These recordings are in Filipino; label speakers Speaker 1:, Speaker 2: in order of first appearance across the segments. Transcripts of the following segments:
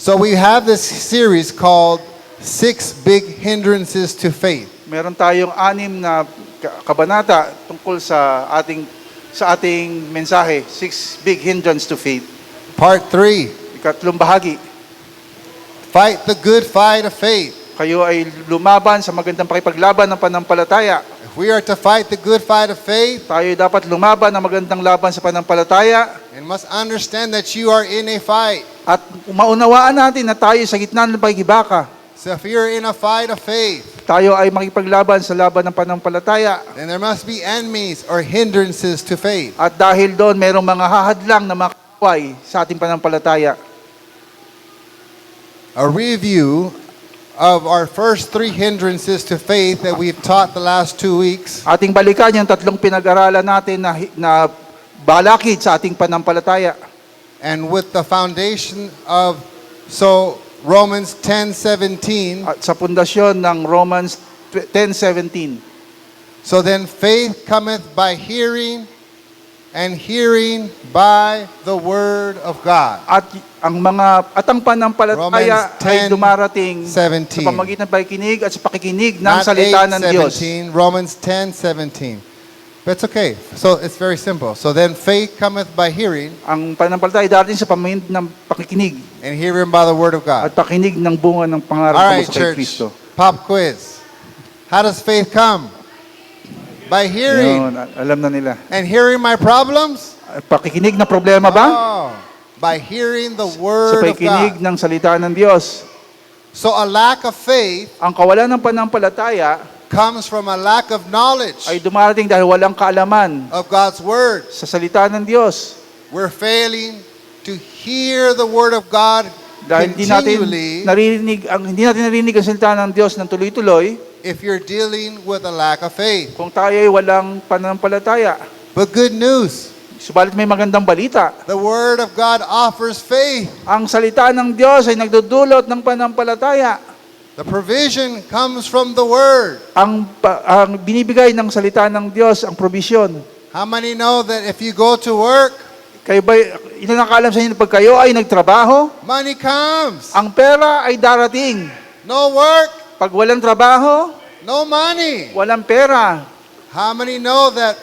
Speaker 1: So we have this series called 6 Big Hindrances to Faith.
Speaker 2: Meron tayong 6 na kabanata tungkol sa ating mensahe, 6 big hindrances to faith.
Speaker 1: Part 3,
Speaker 2: Ikatlong bahagi,
Speaker 1: fight the good fight of faith.
Speaker 2: kayo ay lumaban sa magandang pakipaglaban ng pananampalataya.
Speaker 1: If we are to fight the good fight of faith,
Speaker 2: Tayo ay dapat lumaban ng magandang laban sa pananampalataya
Speaker 1: and must understand that you are in a fight.
Speaker 2: at maunawaan natin na tayo sa gitna ng pagkibaka.
Speaker 1: So if you're in a fight of faith,
Speaker 2: Tayo ay makipaglaban sa laban ng pananampalataya.
Speaker 1: then there must be enemies or hindrances to faith.
Speaker 2: At dahil doon, mayroong mga hahadlang na mga kaway sa ating pananampalataya.
Speaker 1: A review of our first 3 hindrances to faith that we've taught the last 2 weeks.
Speaker 2: Ating balikan yung 3 pinag-aralan natin na balakid sa ating pananampalataya.
Speaker 1: And with the foundation of, Romans 10:17.
Speaker 2: At sa pundasyon ng Romans 10:17.
Speaker 1: So then faith cometh by hearing, and hearing by the word of God.
Speaker 2: At ang pananampalataya
Speaker 1: Romans
Speaker 2: ay dumarating sa
Speaker 1: 10:17.
Speaker 2: pamamagitan ng pakikinig at sa pakikinig ng
Speaker 1: Not
Speaker 2: salita ng Diyos.
Speaker 1: 8:17, Romans 10:17. But it's okay. So it's very simple. So then faith cometh by hearing,
Speaker 2: Ang pananampalataya ay darating sa pamamagitan ng pakikinig
Speaker 1: and hearing by the word of God.
Speaker 2: at pakinig ng bunga ng pangarap
Speaker 1: All
Speaker 2: tungkol
Speaker 1: right,
Speaker 2: sa kay
Speaker 1: church.
Speaker 2: Kristo.
Speaker 1: Pop quiz. How does faith come? By hearing.
Speaker 2: Yun, alam na nila.
Speaker 1: And hearing my problems?
Speaker 2: Pakikinig na problema ba?
Speaker 1: Oh, by hearing the
Speaker 2: Sa
Speaker 1: word of
Speaker 2: pakikinig
Speaker 1: God.
Speaker 2: ng salita ng Diyos.
Speaker 1: So a lack of faith
Speaker 2: Ang kawalan ng pananampalataya
Speaker 1: comes from a lack of knowledge
Speaker 2: ay dumarating dahil walang kaalaman
Speaker 1: of God's word.
Speaker 2: sa salita ng Diyos.
Speaker 1: We're failing to hear the word of God
Speaker 2: Dahil hindi natin
Speaker 1: continually
Speaker 2: narinig ang salita ng Diyos ng tuloy-tuloy
Speaker 1: if you're dealing with a lack of faith.
Speaker 2: kung tayo ay walang pananampalataya.
Speaker 1: But good news,
Speaker 2: Subalit may magandang balita.
Speaker 1: the word of God offers faith.
Speaker 2: Ang salita ng Diyos ay nagdudulot ng pananampalataya.
Speaker 1: The provision comes from the word.
Speaker 2: Ang binibigay ng salita ng Diyos, ang provision.
Speaker 1: How many know that if you go to work,
Speaker 2: Kayo ba, inakaalam sa inyo pag kayo ay nagtrabaho,
Speaker 1: money comes?
Speaker 2: ang pera ay darating.
Speaker 1: No work,
Speaker 2: Pag walang trabaho,
Speaker 1: no money.
Speaker 2: walang pera.
Speaker 1: How many know that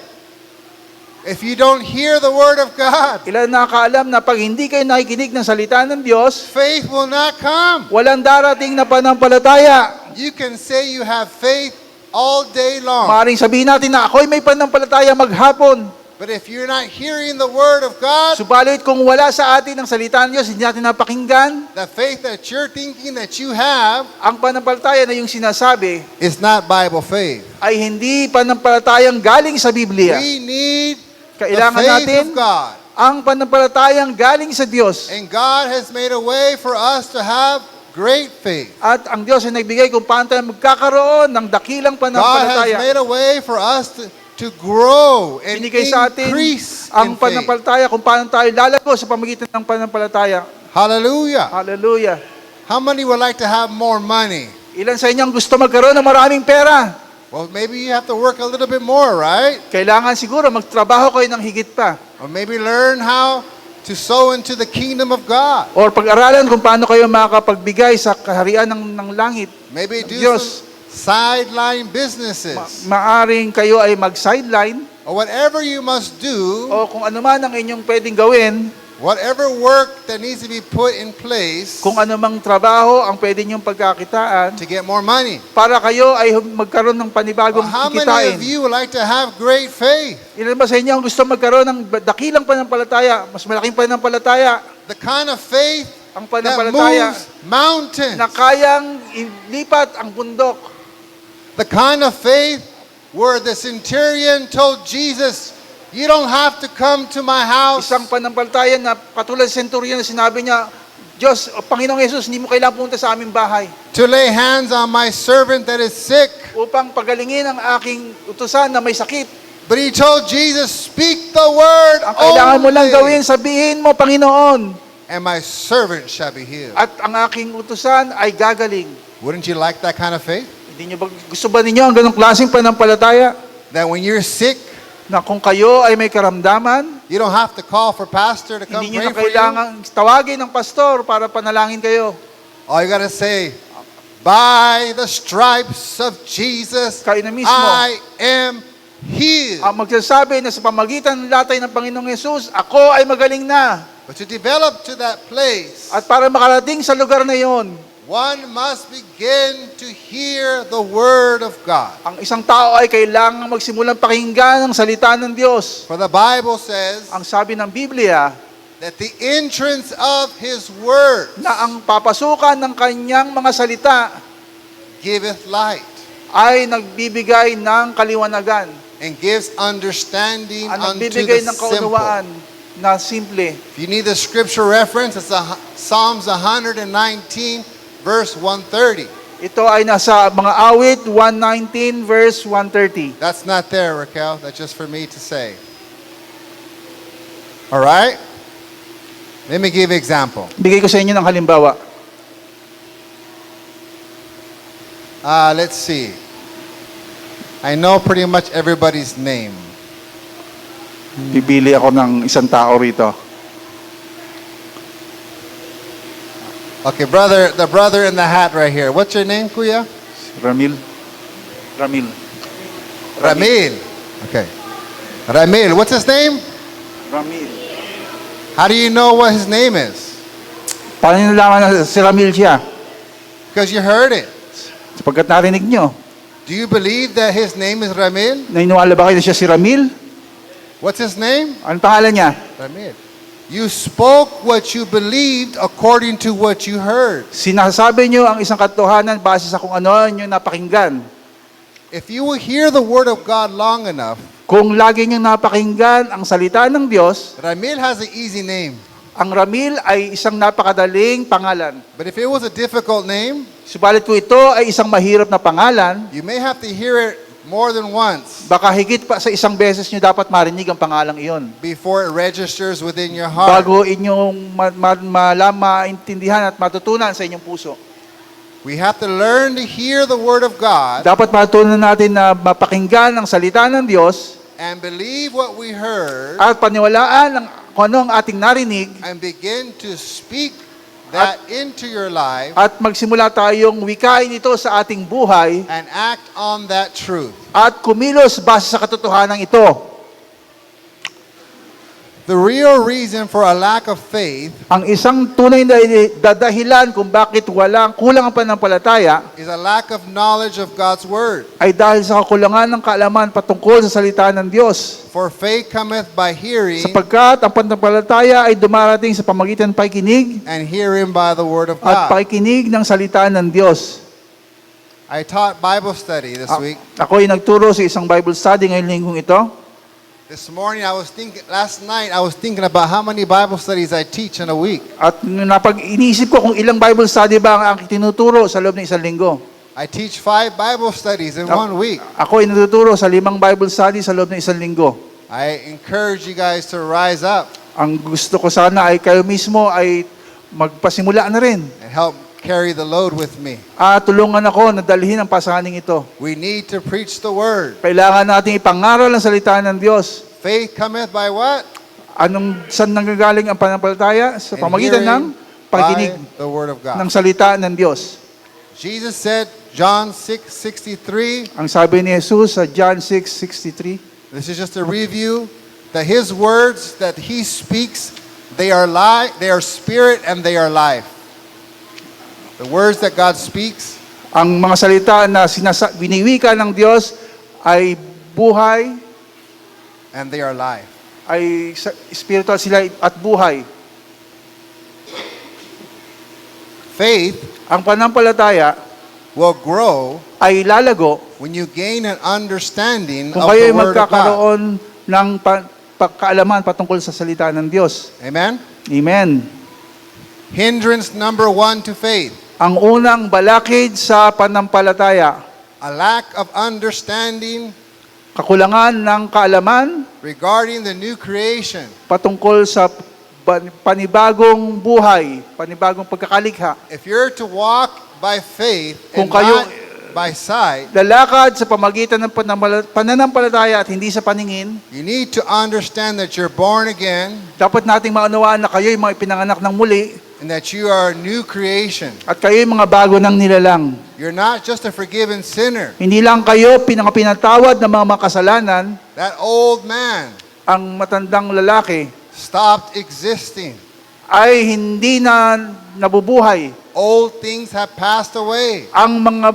Speaker 1: if you don't hear the word of God,
Speaker 2: Ilan nakakaalam na pag hindi kayo nakikinig ng salita ng Diyos,
Speaker 1: faith will not come?
Speaker 2: walang darating na pananampalataya.
Speaker 1: You can say you have faith all day long,
Speaker 2: Maaaring sabihin natin na ako'y may pananampalataya maghapon.
Speaker 1: but if you're not hearing the word of God,
Speaker 2: Subalit kung wala sa atin ang salita ng Diyos, hindi natin napakinggan,
Speaker 1: the faith that you're thinking that you have
Speaker 2: ang pananampalataya na yung sinasabi
Speaker 1: is not Bible faith.
Speaker 2: ay hindi pananampalatayang galing sa Biblia.
Speaker 1: We need the
Speaker 2: Kailangan
Speaker 1: faith
Speaker 2: natin
Speaker 1: of God.
Speaker 2: ang pananampalatayang galing sa Diyos.
Speaker 1: And God has made a way for us to have great faith.
Speaker 2: At ang Diyos ay nagbigay kung paano tayo magkakaroon ng dakilang
Speaker 1: God has
Speaker 2: pananampalataya.
Speaker 1: made a way for us to grow and
Speaker 2: Binigay sa atin
Speaker 1: increase
Speaker 2: ang
Speaker 1: in faith.
Speaker 2: pananampalataya kung paano tayo lalago sa pamagitan ng pananampalataya.
Speaker 1: Hallelujah.
Speaker 2: Hallelujah.
Speaker 1: How many would like to have more money?
Speaker 2: Ilan sa inyo ang gusto magkaroon ng maraming pera?
Speaker 1: Well, maybe you have to work a little bit more, right?
Speaker 2: Kailangan siguro magtrabaho kayo ng higit pa.
Speaker 1: Or maybe learn how to sow into the kingdom of God.
Speaker 2: Or pag-aralan kung paano kayo makakapagbigay sa kaharian ng langit.
Speaker 1: Maybe do
Speaker 2: Diyos.
Speaker 1: some sideline businesses.
Speaker 2: Maaring kayo ay mag-sideline
Speaker 1: Or whatever you must do,
Speaker 2: o kung ano man ang inyong pwedeng gawin,
Speaker 1: whatever work that needs to be put in place
Speaker 2: kung ano mang trabaho ang pwede niyong pagkakitaan
Speaker 1: to get more money.
Speaker 2: para kayo ay magkaroon ng panibagong
Speaker 1: Well, how many
Speaker 2: kikitain.
Speaker 1: of you would like to have great faith?
Speaker 2: Ilan ba sa inyo ang gusto magkaroon ng dakilang pananampalataya, mas malaking pananampalataya,
Speaker 1: The kind of faith
Speaker 2: ang
Speaker 1: that
Speaker 2: pananampalataya
Speaker 1: moves mountains.
Speaker 2: na kayang ilipat ang bundok.
Speaker 1: The kind of faith where the centurion told Jesus, you don't have to come to my house.
Speaker 2: Isang pananampalataya na katulad sa centurion na sinabi niya, Diyos, o Panginoong Yesus, hindi mo kailangan pumunta sa aming bahay
Speaker 1: To lay hands on my servant that is sick.
Speaker 2: upang pagalingin ang aking utusan na may sakit.
Speaker 1: But he told Jesus, speak the word
Speaker 2: Ang kailangan mo lang gawin,
Speaker 1: only,
Speaker 2: sabihin mo, Panginoon,
Speaker 1: and my servant shall be healed.
Speaker 2: at ang aking utusan ay gagaling.
Speaker 1: Wouldn't you like that kind of faith?
Speaker 2: Hindi niyo ba, gusto ba ninyo ang ganong klaseng pananampalataya?
Speaker 1: That when you're sick,
Speaker 2: na kung kayo ay may karamdaman,
Speaker 1: you don't have to call for pastor to come
Speaker 2: hindi nyo
Speaker 1: pray
Speaker 2: na
Speaker 1: for you.
Speaker 2: kailangan tawagin ng pastor para panalangin kayo.
Speaker 1: All you gotta say, by the stripes of Jesus,
Speaker 2: Kayo na mismo.
Speaker 1: I am healed.
Speaker 2: Ang magsasabi na sa pamagitan ng latay ng Panginoong Yesus, ako ay magaling na.
Speaker 1: But to develop to that place,
Speaker 2: At para makarating sa lugar na yon,
Speaker 1: one must begin to hear the word of God.
Speaker 2: ang isang tao ay kailangang magsimulang pakinggan ang salita ng Diyos.
Speaker 1: For the Bible says
Speaker 2: Ang sabi ng Biblia,
Speaker 1: that the entrance of His word
Speaker 2: na ang papasukan ng kanyang mga salita
Speaker 1: giveth light
Speaker 2: ay nagbibigay ng kaliwanagan
Speaker 1: and gives understanding
Speaker 2: at
Speaker 1: unto the
Speaker 2: nagbibigay ng
Speaker 1: simple.
Speaker 2: kaunawaan na simple.
Speaker 1: If you need the scripture reference, it's Psalms 119, verse 130.
Speaker 2: Ito ay nasa mga awit 119 verse 130.
Speaker 1: That's not there, Raquel. That's just for me to say. All right? Let me give example.
Speaker 2: Bigay ko sa inyo ng halimbawa.
Speaker 1: Let's see. I know pretty much everybody's name.
Speaker 2: Pipili ako ng isang tao rito.
Speaker 1: Okay, brother, the brother in the hat right here. What's your name, Kuya?
Speaker 2: Ramil.
Speaker 1: Ramil. Okay. Ramil. What's his name?
Speaker 2: Ramil.
Speaker 1: How do you know what his name is?
Speaker 2: Paano nyo nalaman na si Ramil siya?
Speaker 1: Because you heard it.
Speaker 2: Sapagkat narinig nyo.
Speaker 1: Do you believe that his name is Ramil?
Speaker 2: Naniniwala ba kayo na siya si Ramil?
Speaker 1: What's his name?
Speaker 2: Anong pangalan niya?
Speaker 1: Ramil. You spoke what you believed according to what you heard.
Speaker 2: Sinasabi nyo ang isang katotohanan base sa kung ano nyo napakinggan.
Speaker 1: If you will hear the word of God long enough,
Speaker 2: Kung lagi nyo napakinggan ang salita ng Diyos,
Speaker 1: Ramil has an easy name.
Speaker 2: ang Ramil ay isang napakadaling pangalan.
Speaker 1: But if it was a difficult name,
Speaker 2: Subalit kung ito ay isang mahirap na pangalan,
Speaker 1: you may have to hear it more than once
Speaker 2: baka higit pa sa isang beses nyo dapat marinig ang pangalang iyon.
Speaker 1: before it registers within your heart.
Speaker 2: Bago inyong maintindihan at matutunan sa inyong puso.
Speaker 1: We have to learn to hear the word of God
Speaker 2: Dapat matutunan natin na mapakinggan ang salita ng Diyos
Speaker 1: and believe what we heard
Speaker 2: at paniwalaan ang kung ano ang ating narinig
Speaker 1: and begin to speak that into your life
Speaker 2: at magsimula tayong wikain ito sa ating buhay
Speaker 1: and act on that truth.
Speaker 2: at kumilos base sa katotohanan ito.
Speaker 1: The real reason for a lack of faith
Speaker 2: Ang isang tunay na dahilan kung bakit kulang ang pananampalataya
Speaker 1: is a lack of knowledge of God's word.
Speaker 2: ay dahil sa kakulangan ng kaalaman patungkol sa salita ng Diyos.
Speaker 1: For faith cometh by hearing,
Speaker 2: Sapagkat ang pananampalataya ay dumarating sa pamagitan ng pakikinig
Speaker 1: and hearing by the word of
Speaker 2: at
Speaker 1: God.
Speaker 2: pakikinig ng salita ng Diyos.
Speaker 1: I taught Bible study this week.
Speaker 2: Ako ay nagturo sa isang Bible study ngayong linggong ito.
Speaker 1: This morning last night I was thinking about how many Bible studies I teach in a week.
Speaker 2: At inisip ko kung ilang Bible study ba ang aking tinuturo sa loob ng isang linggo.
Speaker 1: I teach 5 Bible studies in 1 week.
Speaker 2: Ako ay natuturo sa 5 Bible study sa loob ng isang linggo.
Speaker 1: I encourage you guys to rise up
Speaker 2: Ang gusto ko sana ay kayo mismo ay magpasimula na rin.
Speaker 1: and help carry the load with me.
Speaker 2: At tulungan ako na dalhin ang pasaning ito.
Speaker 1: We need to preach the word.
Speaker 2: Kailangan natin ipangaral ang salita ng Diyos.
Speaker 1: Faith cometh by what?
Speaker 2: Saan nanggagaling ang pananampalataya? Sa
Speaker 1: And
Speaker 2: pamagitan ng
Speaker 1: hearing
Speaker 2: pakikinig
Speaker 1: by the word of
Speaker 2: ng
Speaker 1: God.
Speaker 2: salita ng Diyos.
Speaker 1: Jesus said, John 6:63.
Speaker 2: Ang sabi ni Jesus sa John 6:63,
Speaker 1: This is just a review that his words that he speaks, they are spirit and they are life. The words that God speaks,
Speaker 2: ang mga salita na biniwika ng Diyos ay buhay,
Speaker 1: and they are life.
Speaker 2: ay spiritual sila at buhay.
Speaker 1: Faith
Speaker 2: Ang pananampalataya
Speaker 1: will grow
Speaker 2: ay lalago
Speaker 1: when you gain an understanding
Speaker 2: kung
Speaker 1: of
Speaker 2: kayo
Speaker 1: the
Speaker 2: ay
Speaker 1: word of God.
Speaker 2: magkakaroon ng pagkaalaman patungkol sa salita ng Diyos.
Speaker 1: Amen?
Speaker 2: Amen.
Speaker 1: Hindrance number 1 to faith.
Speaker 2: Ang unang balakid sa pananampalataya,
Speaker 1: A lack of understanding
Speaker 2: kakulangan ng kaalaman
Speaker 1: regarding the new creation.
Speaker 2: patungkol sa panibagong buhay, panibagong pagkakalikha.
Speaker 1: If you're to walk by faith
Speaker 2: Kung
Speaker 1: and
Speaker 2: kayo-
Speaker 1: not by sight,
Speaker 2: lalakad sa pamagitan ng pananampalataya at hindi sa paningin,
Speaker 1: you need to understand that you're born again
Speaker 2: dapat nating maunawaan na kayo'y mga ipinanganak ng muli
Speaker 1: and that you are a new creation.
Speaker 2: at kayo'y mga bago ng nilalang.
Speaker 1: You're not just a forgiven sinner.
Speaker 2: Hindi lang kayo pinatawad ng mga makasalanan,
Speaker 1: That old man
Speaker 2: ang matandang lalaki
Speaker 1: stopped existing.
Speaker 2: ay hindi na nabubuhay.
Speaker 1: Old things have passed away.
Speaker 2: Ang mga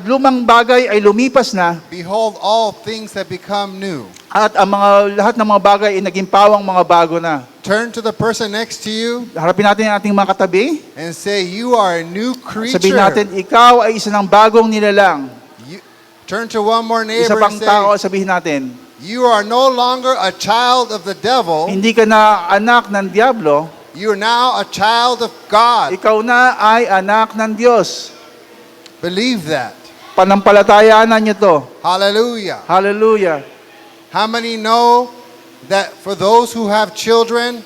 Speaker 2: lumang bagay ay lumipas na
Speaker 1: Behold, all things have become new.
Speaker 2: at ang lahat ng mga bagay ay naging pawang mga bago na.
Speaker 1: Turn to the person next to you
Speaker 2: Harapin natin ang ating mga katabi.
Speaker 1: and say, you are a new
Speaker 2: Sabihin natin,
Speaker 1: creature.
Speaker 2: ikaw ay isa ng bagong nilalang.
Speaker 1: Turn to one more
Speaker 2: Isa
Speaker 1: neighbor
Speaker 2: pang
Speaker 1: and
Speaker 2: tao,
Speaker 1: say,
Speaker 2: sabihin natin,
Speaker 1: you are no longer a child of the devil.
Speaker 2: hindi ka na anak ng Diablo,
Speaker 1: You are now a child of God.
Speaker 2: ikaw na ay anak ng Diyos.
Speaker 1: Believe that.
Speaker 2: Panampalatayaan niyo to.
Speaker 1: Hallelujah.
Speaker 2: Hallelujah.
Speaker 1: How many know that for those who have children,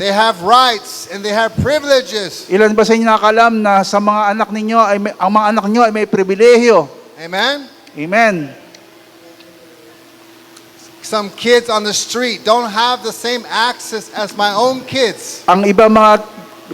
Speaker 1: they have rights and they have privileges?
Speaker 2: Ilan ba sa inyo nakakalam na sa mga anak ninyo ang mga anak niyo ay may pribilehiyo?
Speaker 1: Amen?
Speaker 2: Amen.
Speaker 1: Some kids on the street don't have the same access as my own kids.
Speaker 2: Ang iba mga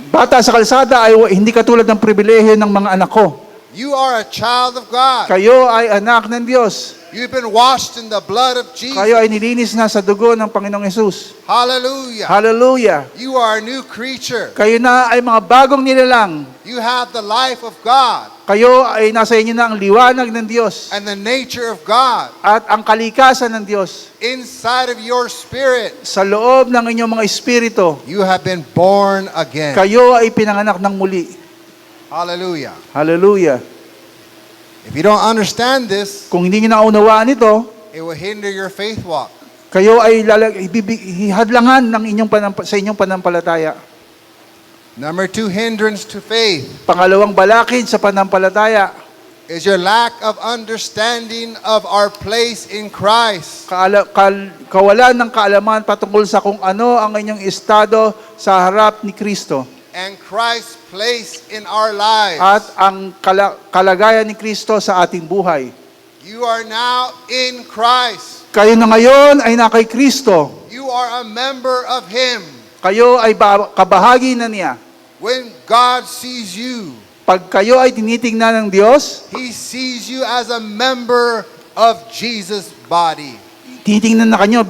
Speaker 2: bata sa kalsada ay hindi katulad ng pribilehiyo ng mga anak ko.
Speaker 1: You are a child of God.
Speaker 2: Kayo ay anak ng Diyos.
Speaker 1: You've been washed in the blood of
Speaker 2: Kayo
Speaker 1: Jesus.
Speaker 2: ay nilinis na sa dugo ng Panginoong Yesus.
Speaker 1: Hallelujah.
Speaker 2: Hallelujah.
Speaker 1: You are a new creature.
Speaker 2: Kayo na ay mga bagong nilalang.
Speaker 1: You have the life of God
Speaker 2: Kayo ay nasa inyo na ang liwanag ng Diyos
Speaker 1: and the nature of God
Speaker 2: at ang kalikasan ng Diyos
Speaker 1: inside of your spirit.
Speaker 2: sa loob ng inyong mga espiritu.
Speaker 1: You have been born again.
Speaker 2: Kayo ay pinanganak ng muli.
Speaker 1: Hallelujah.
Speaker 2: Hallelujah.
Speaker 1: If you don't understand this,
Speaker 2: Kung hindi nyo naunawaan ito,
Speaker 1: it will hinder your faith walk.
Speaker 2: kayo ay hihadlangan ng sa inyong panampalataya.
Speaker 1: Number 2 hindrance to faith
Speaker 2: Pangalawang balakid sa panampalataya,
Speaker 1: is your lack of understanding of our place in Christ.
Speaker 2: kawalan ng kaalaman patungkol sa kung ano ang inyong estado sa harap ni Kristo
Speaker 1: And Christ's place in our lives.
Speaker 2: at ang kalagayan ni Kristo sa ating buhay.
Speaker 1: You are now in Christ.
Speaker 2: Kayo na ngayon ay na kay Kristo.
Speaker 1: You are a member of Him.
Speaker 2: Kayo ay kabahagi na niya.
Speaker 1: When God sees you,
Speaker 2: Pag kayo ay tinitingnan ng Diyos,
Speaker 1: He sees you as a member of Jesus' body.
Speaker 2: tinitingnan na kanyo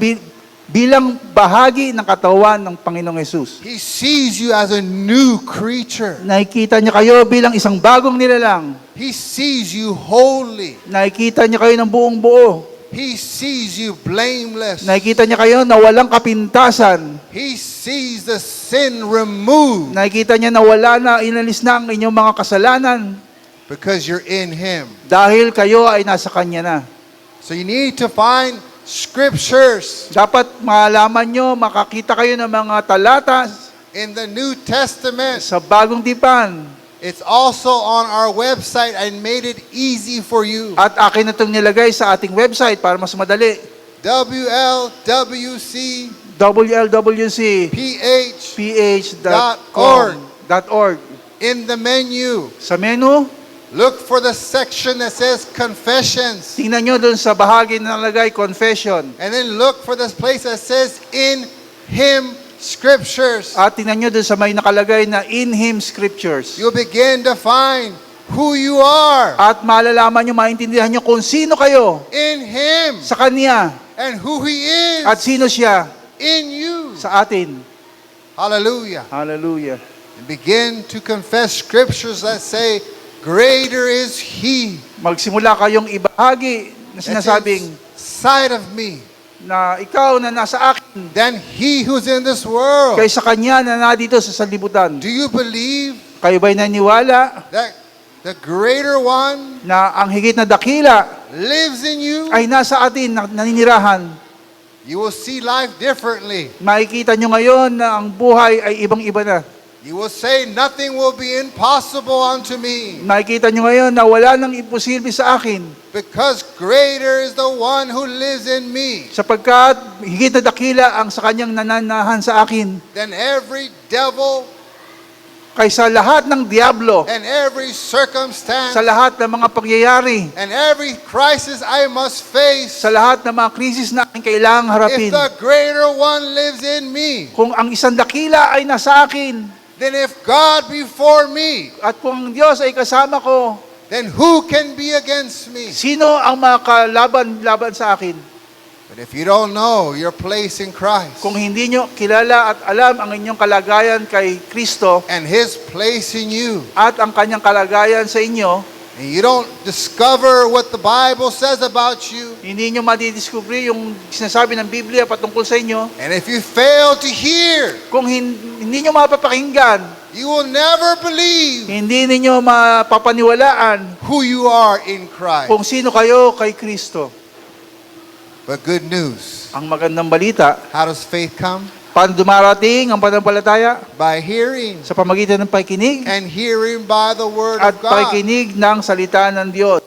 Speaker 2: bilang bahagi ng katawan ng Panginoong Yesus.
Speaker 1: He sees you as a new creature.
Speaker 2: Nakikita niya kayo bilang isang bagong nilalang.
Speaker 1: He sees you holy.
Speaker 2: Nakikita niya kayo ng buong buo.
Speaker 1: He sees you blameless.
Speaker 2: Nakikita niya kayo na walang kapintasan.
Speaker 1: He sees the sin removed
Speaker 2: Nakikita niya na wala na, inalis na ang inyong mga kasalanan
Speaker 1: because you're in Him.
Speaker 2: dahil kayo ay nasa Kanya na.
Speaker 1: So you need to find scriptures
Speaker 2: Dapat malaman nyo, makakita kayo ng mga talata
Speaker 1: in the New Testament.
Speaker 2: sa Bagong Tipan.
Speaker 1: It's also on our website. I made it easy for you.
Speaker 2: At akin na itong nilagay sa ating website para mas madali.
Speaker 1: WLWC
Speaker 2: www.ph.org.
Speaker 1: in the menu.
Speaker 2: Sa menu,
Speaker 1: Look for the section that says confessions.
Speaker 2: tingnan nyo dun sa bahagi na nalagay, confession.
Speaker 1: And then look for this place that says in Him scriptures.
Speaker 2: At tingnan nyo dun sa may nakalagay na in Him Scriptures.
Speaker 1: You'll begin to find who you are
Speaker 2: At malalaman nyo, maintindihan nyo kung sino kayo
Speaker 1: in Him
Speaker 2: sa Kanya
Speaker 1: and who He
Speaker 2: at
Speaker 1: is
Speaker 2: sino siya
Speaker 1: in you.
Speaker 2: sa atin.
Speaker 1: Hallelujah.
Speaker 2: Hallelujah.
Speaker 1: And begin to confess scriptures that say, greater is He
Speaker 2: Magsimula kayong ibahagi na
Speaker 1: that's
Speaker 2: sinasabing
Speaker 1: inside of me
Speaker 2: na ikaw na nasa akin
Speaker 1: than He who's in this world.
Speaker 2: kaysa Kanya na nadito sa sanlibutan.
Speaker 1: Do you believe
Speaker 2: Kayo ba'y naniwala
Speaker 1: that the greater one
Speaker 2: na ang higit na dakila
Speaker 1: lives in you?
Speaker 2: ay nasa atin, naninirahan?
Speaker 1: You will see life differently.
Speaker 2: Makikita nyo ngayon na ang buhay ay ibang-iba na.
Speaker 1: You will say, nothing will be impossible unto me,
Speaker 2: Makikita nyo ngayon na wala nang imposible sa akin
Speaker 1: because greater is the one who lives in me
Speaker 2: sapagkat higit na dakila ang sa Kanyang nananahan sa akin
Speaker 1: than every devil
Speaker 2: kaysa lahat ng diablo,
Speaker 1: and every circumstance
Speaker 2: sa lahat ng mga pangyayari,
Speaker 1: and every crisis I must face.
Speaker 2: sa lahat ng mga krisis na aking kailangang
Speaker 1: If
Speaker 2: harapin.
Speaker 1: the greater one lives in me,
Speaker 2: Kung ang isang dakila ay nasa akin,
Speaker 1: then if God be for me,
Speaker 2: at kung ang Diyos ay kasama ko,
Speaker 1: then who can be against me?
Speaker 2: sino ang makalaban sa akin?
Speaker 1: But if you don't know your place in Christ
Speaker 2: Kung hindi nyo kilala at alam ang inyong kalagayan kay Kristo
Speaker 1: and His place in you,
Speaker 2: at ang kanyang kalagayan sa inyo,
Speaker 1: and you don't discover what the Bible says about you,
Speaker 2: hindi nyo madidiscover yung sinasabi ng Biblia patungkol sa inyo,
Speaker 1: and if you fail to hear,
Speaker 2: kung hindi nyo mapapakinggan,
Speaker 1: you will never believe
Speaker 2: hindi ninyo mapapaniwalaan
Speaker 1: who you are in Christ.
Speaker 2: kung sino kayo kay Kristo.
Speaker 1: But good news.
Speaker 2: Ang magandang balita,
Speaker 1: How does faith come?
Speaker 2: paano dumarating ang pananampalataya?
Speaker 1: By hearing,
Speaker 2: Sa pamagitan ng pakikinig
Speaker 1: and hearing by the Word
Speaker 2: at
Speaker 1: of God.
Speaker 2: pakikinig ng salita ng Diyos.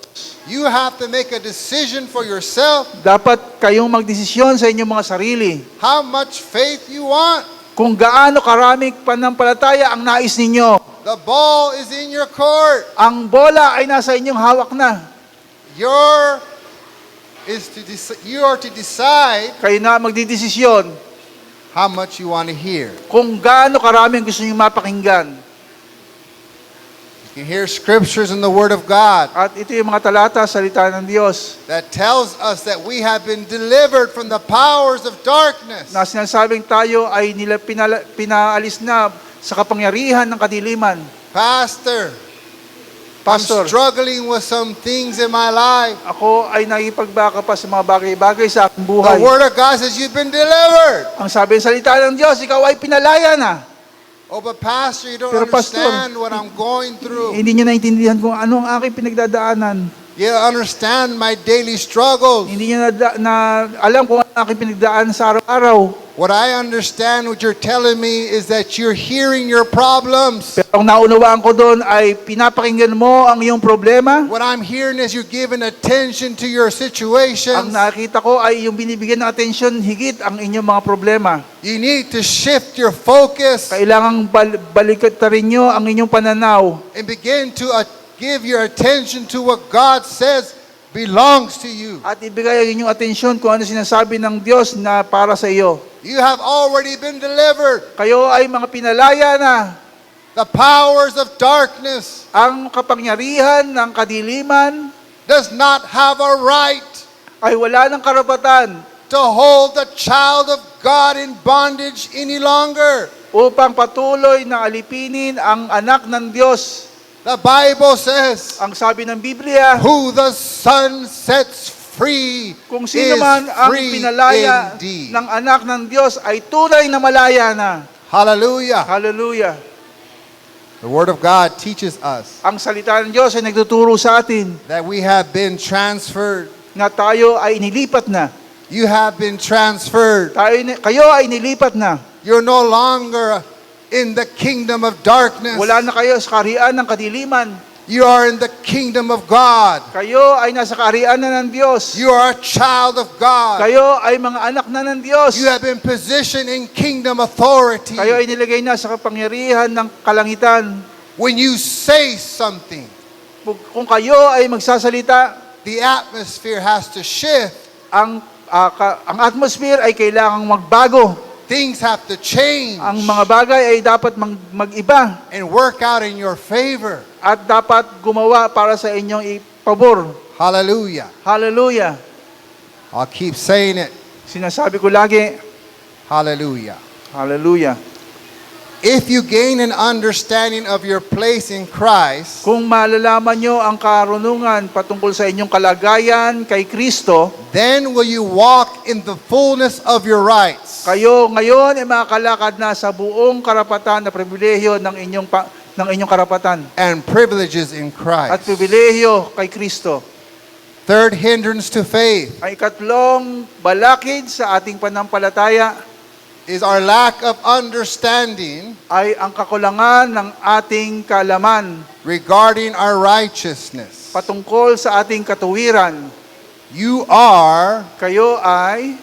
Speaker 1: You have to make a decision for yourself
Speaker 2: Dapat kayong magdesisyon sa inyong mga sarili
Speaker 1: how much faith you want.
Speaker 2: kung gaano karaming pananampalataya ang nais ninyo.
Speaker 1: The ball is in your court.
Speaker 2: Ang bola ay nasa inyong hawak na.
Speaker 1: You are to decide
Speaker 2: Kayo na magdidesisyon
Speaker 1: how much you want to hear.
Speaker 2: kung gaano karami ang gusto niyo mapakinggan.
Speaker 1: You can hear scriptures in the Word of God
Speaker 2: At ito yung mga talata, salita ng Diyos,
Speaker 1: that tells us that we have been delivered from the powers of darkness.
Speaker 2: na sinasabing tayo ay pinaalis na sa kapangyarihan ng kadiliman.
Speaker 1: Pastor,
Speaker 2: Pastor,
Speaker 1: I'm struggling with some things in my life.
Speaker 2: ako ay nakipagbaka pa sa mga bagay-bagay sa aking
Speaker 1: The
Speaker 2: buhay.
Speaker 1: Word of God says you've been delivered.
Speaker 2: Ang sabi ng salita ng Diyos, ikaw ay pinalaya na.
Speaker 1: Oh, but Pastor, you don't
Speaker 2: Pero Pastor,
Speaker 1: understand what I'm going through.
Speaker 2: Hindi niyo naintindihan kung ano ang aking pinagdadaanan.
Speaker 1: You don't understand my daily struggles.
Speaker 2: Hindi niyo na alam kung ano ang aking pinagdaan sa araw-araw.
Speaker 1: What I understand, what you're telling me, is that you're hearing your problems.
Speaker 2: Pero ang naunawaan ko doon ay pinapakinggan mo ang iyong problema.
Speaker 1: What I'm hearing is you're giving attention to your
Speaker 2: Ang
Speaker 1: situations.
Speaker 2: nakita ko ay yung binibigyan ng atensyon higit ang inyong mga problema.
Speaker 1: You need to shift your focus
Speaker 2: Kailangang baliktarin nyo ang inyong pananaw
Speaker 1: and begin to give your attention to what God says belongs to you.
Speaker 2: at ibigay ang inyong atensyon kung ano sinasabi ng Diyos na para sa iyo.
Speaker 1: You have already been delivered.
Speaker 2: Kayo ay mga pinalaya na.
Speaker 1: The powers of darkness
Speaker 2: Ang kapangyarihan ng kadiliman
Speaker 1: does not have a right
Speaker 2: ay wala ng karapatan
Speaker 1: to hold the child of God in bondage any longer.
Speaker 2: upang patuloy na alipinin ang anak ng Diyos.
Speaker 1: The Bible says,
Speaker 2: Ang sabi ng Biblia,
Speaker 1: who the Son sets free
Speaker 2: kung
Speaker 1: is
Speaker 2: sino man ang
Speaker 1: free
Speaker 2: pinalaya
Speaker 1: indeed.
Speaker 2: ng anak ng Diyos ay tunay na malaya na.
Speaker 1: Hallelujah.
Speaker 2: Hallelujah.
Speaker 1: The Word of God teaches us
Speaker 2: Ang salita ng Diyos ay nagtuturo sa atin
Speaker 1: that we have been transferred.
Speaker 2: na tayo ay inilipat na.
Speaker 1: You have been transferred.
Speaker 2: Kayo ay inilipat na.
Speaker 1: You're no longer in the kingdom of darkness.
Speaker 2: Wala na kayo sa kaharian ng kadiliman.
Speaker 1: You are in the kingdom of God.
Speaker 2: Kayo ay nasa kaharian na ng Diyos.
Speaker 1: You are a child of God.
Speaker 2: Kayo ay mga anak na ng Diyos.
Speaker 1: You have been positioned in kingdom authority.
Speaker 2: Kayo ay nilagay na sa kapangyarihan ng kalangitan.
Speaker 1: When you say something,
Speaker 2: Kung kayo ay magsasalita,
Speaker 1: the atmosphere has to shift.
Speaker 2: ang atmosphere ay kailangang magbago.
Speaker 1: Things have to change
Speaker 2: Ang mga bagay ay dapat mag-iba
Speaker 1: and work out in your favor.
Speaker 2: at dapat gumawa para sa inyong pabor.
Speaker 1: Hallelujah.
Speaker 2: Hallelujah.
Speaker 1: I'll keep saying it.
Speaker 2: Sinasabi ko lagi,
Speaker 1: Hallelujah.
Speaker 2: hallelujah.
Speaker 1: If you gain an understanding of your place in Christ,
Speaker 2: Kung malalaman nyo ang karunungan patungkol sa inyong kalagayan kay Kristo,
Speaker 1: then will you walk in the fullness of your rights.
Speaker 2: kayo ngayon ay makakalakad na sa buong karapatan na pribilehyo ng inyong karapatan
Speaker 1: And privileges in
Speaker 2: at
Speaker 1: Christ.
Speaker 2: pribilehyo kay Kristo.
Speaker 1: Third hindrance to faith
Speaker 2: Ay ikatlong balakid sa ating panampalataya
Speaker 1: is our lack of understanding
Speaker 2: ay ang kakulangan ng ating kaalaman
Speaker 1: regarding our righteousness.
Speaker 2: patungkol sa ating katuwiran.
Speaker 1: You are
Speaker 2: Kayo ay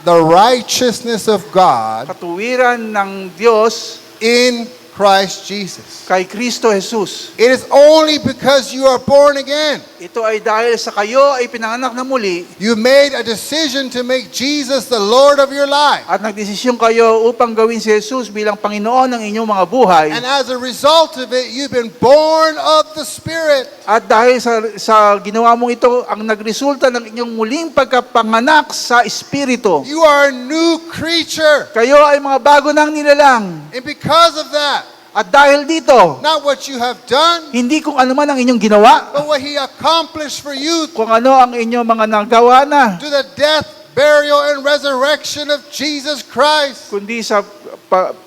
Speaker 1: the righteousness of God
Speaker 2: katuwiran ng Diyos
Speaker 1: in Christ Jesus.
Speaker 2: kay Kristo Jesus.
Speaker 1: It is only because you are born again.
Speaker 2: Ito ay dahil sa kayo ay pinanganak na muli
Speaker 1: You made a decision to make Jesus the Lord of your life.
Speaker 2: at nagdesisyon kayo upang gawin si Jesus bilang Panginoon ng inyong mga buhay.
Speaker 1: And as a result of it, you've been born of the Spirit.
Speaker 2: At dahil sa ginawa mong ito, ang nagresulta ng inyong muling pagkapanganak sa Espiritu.
Speaker 1: You are a new creature.
Speaker 2: Kayo ay mga bago ng nilalang.
Speaker 1: And because of that,
Speaker 2: At dahil dito,
Speaker 1: not what you have done,
Speaker 2: hindi kung ano man ang inyong ginawa,
Speaker 1: but what He accomplished for you
Speaker 2: kung ano ang inyong mga nagawa na,
Speaker 1: through the death, burial, and resurrection of Jesus Christ.
Speaker 2: kundi sa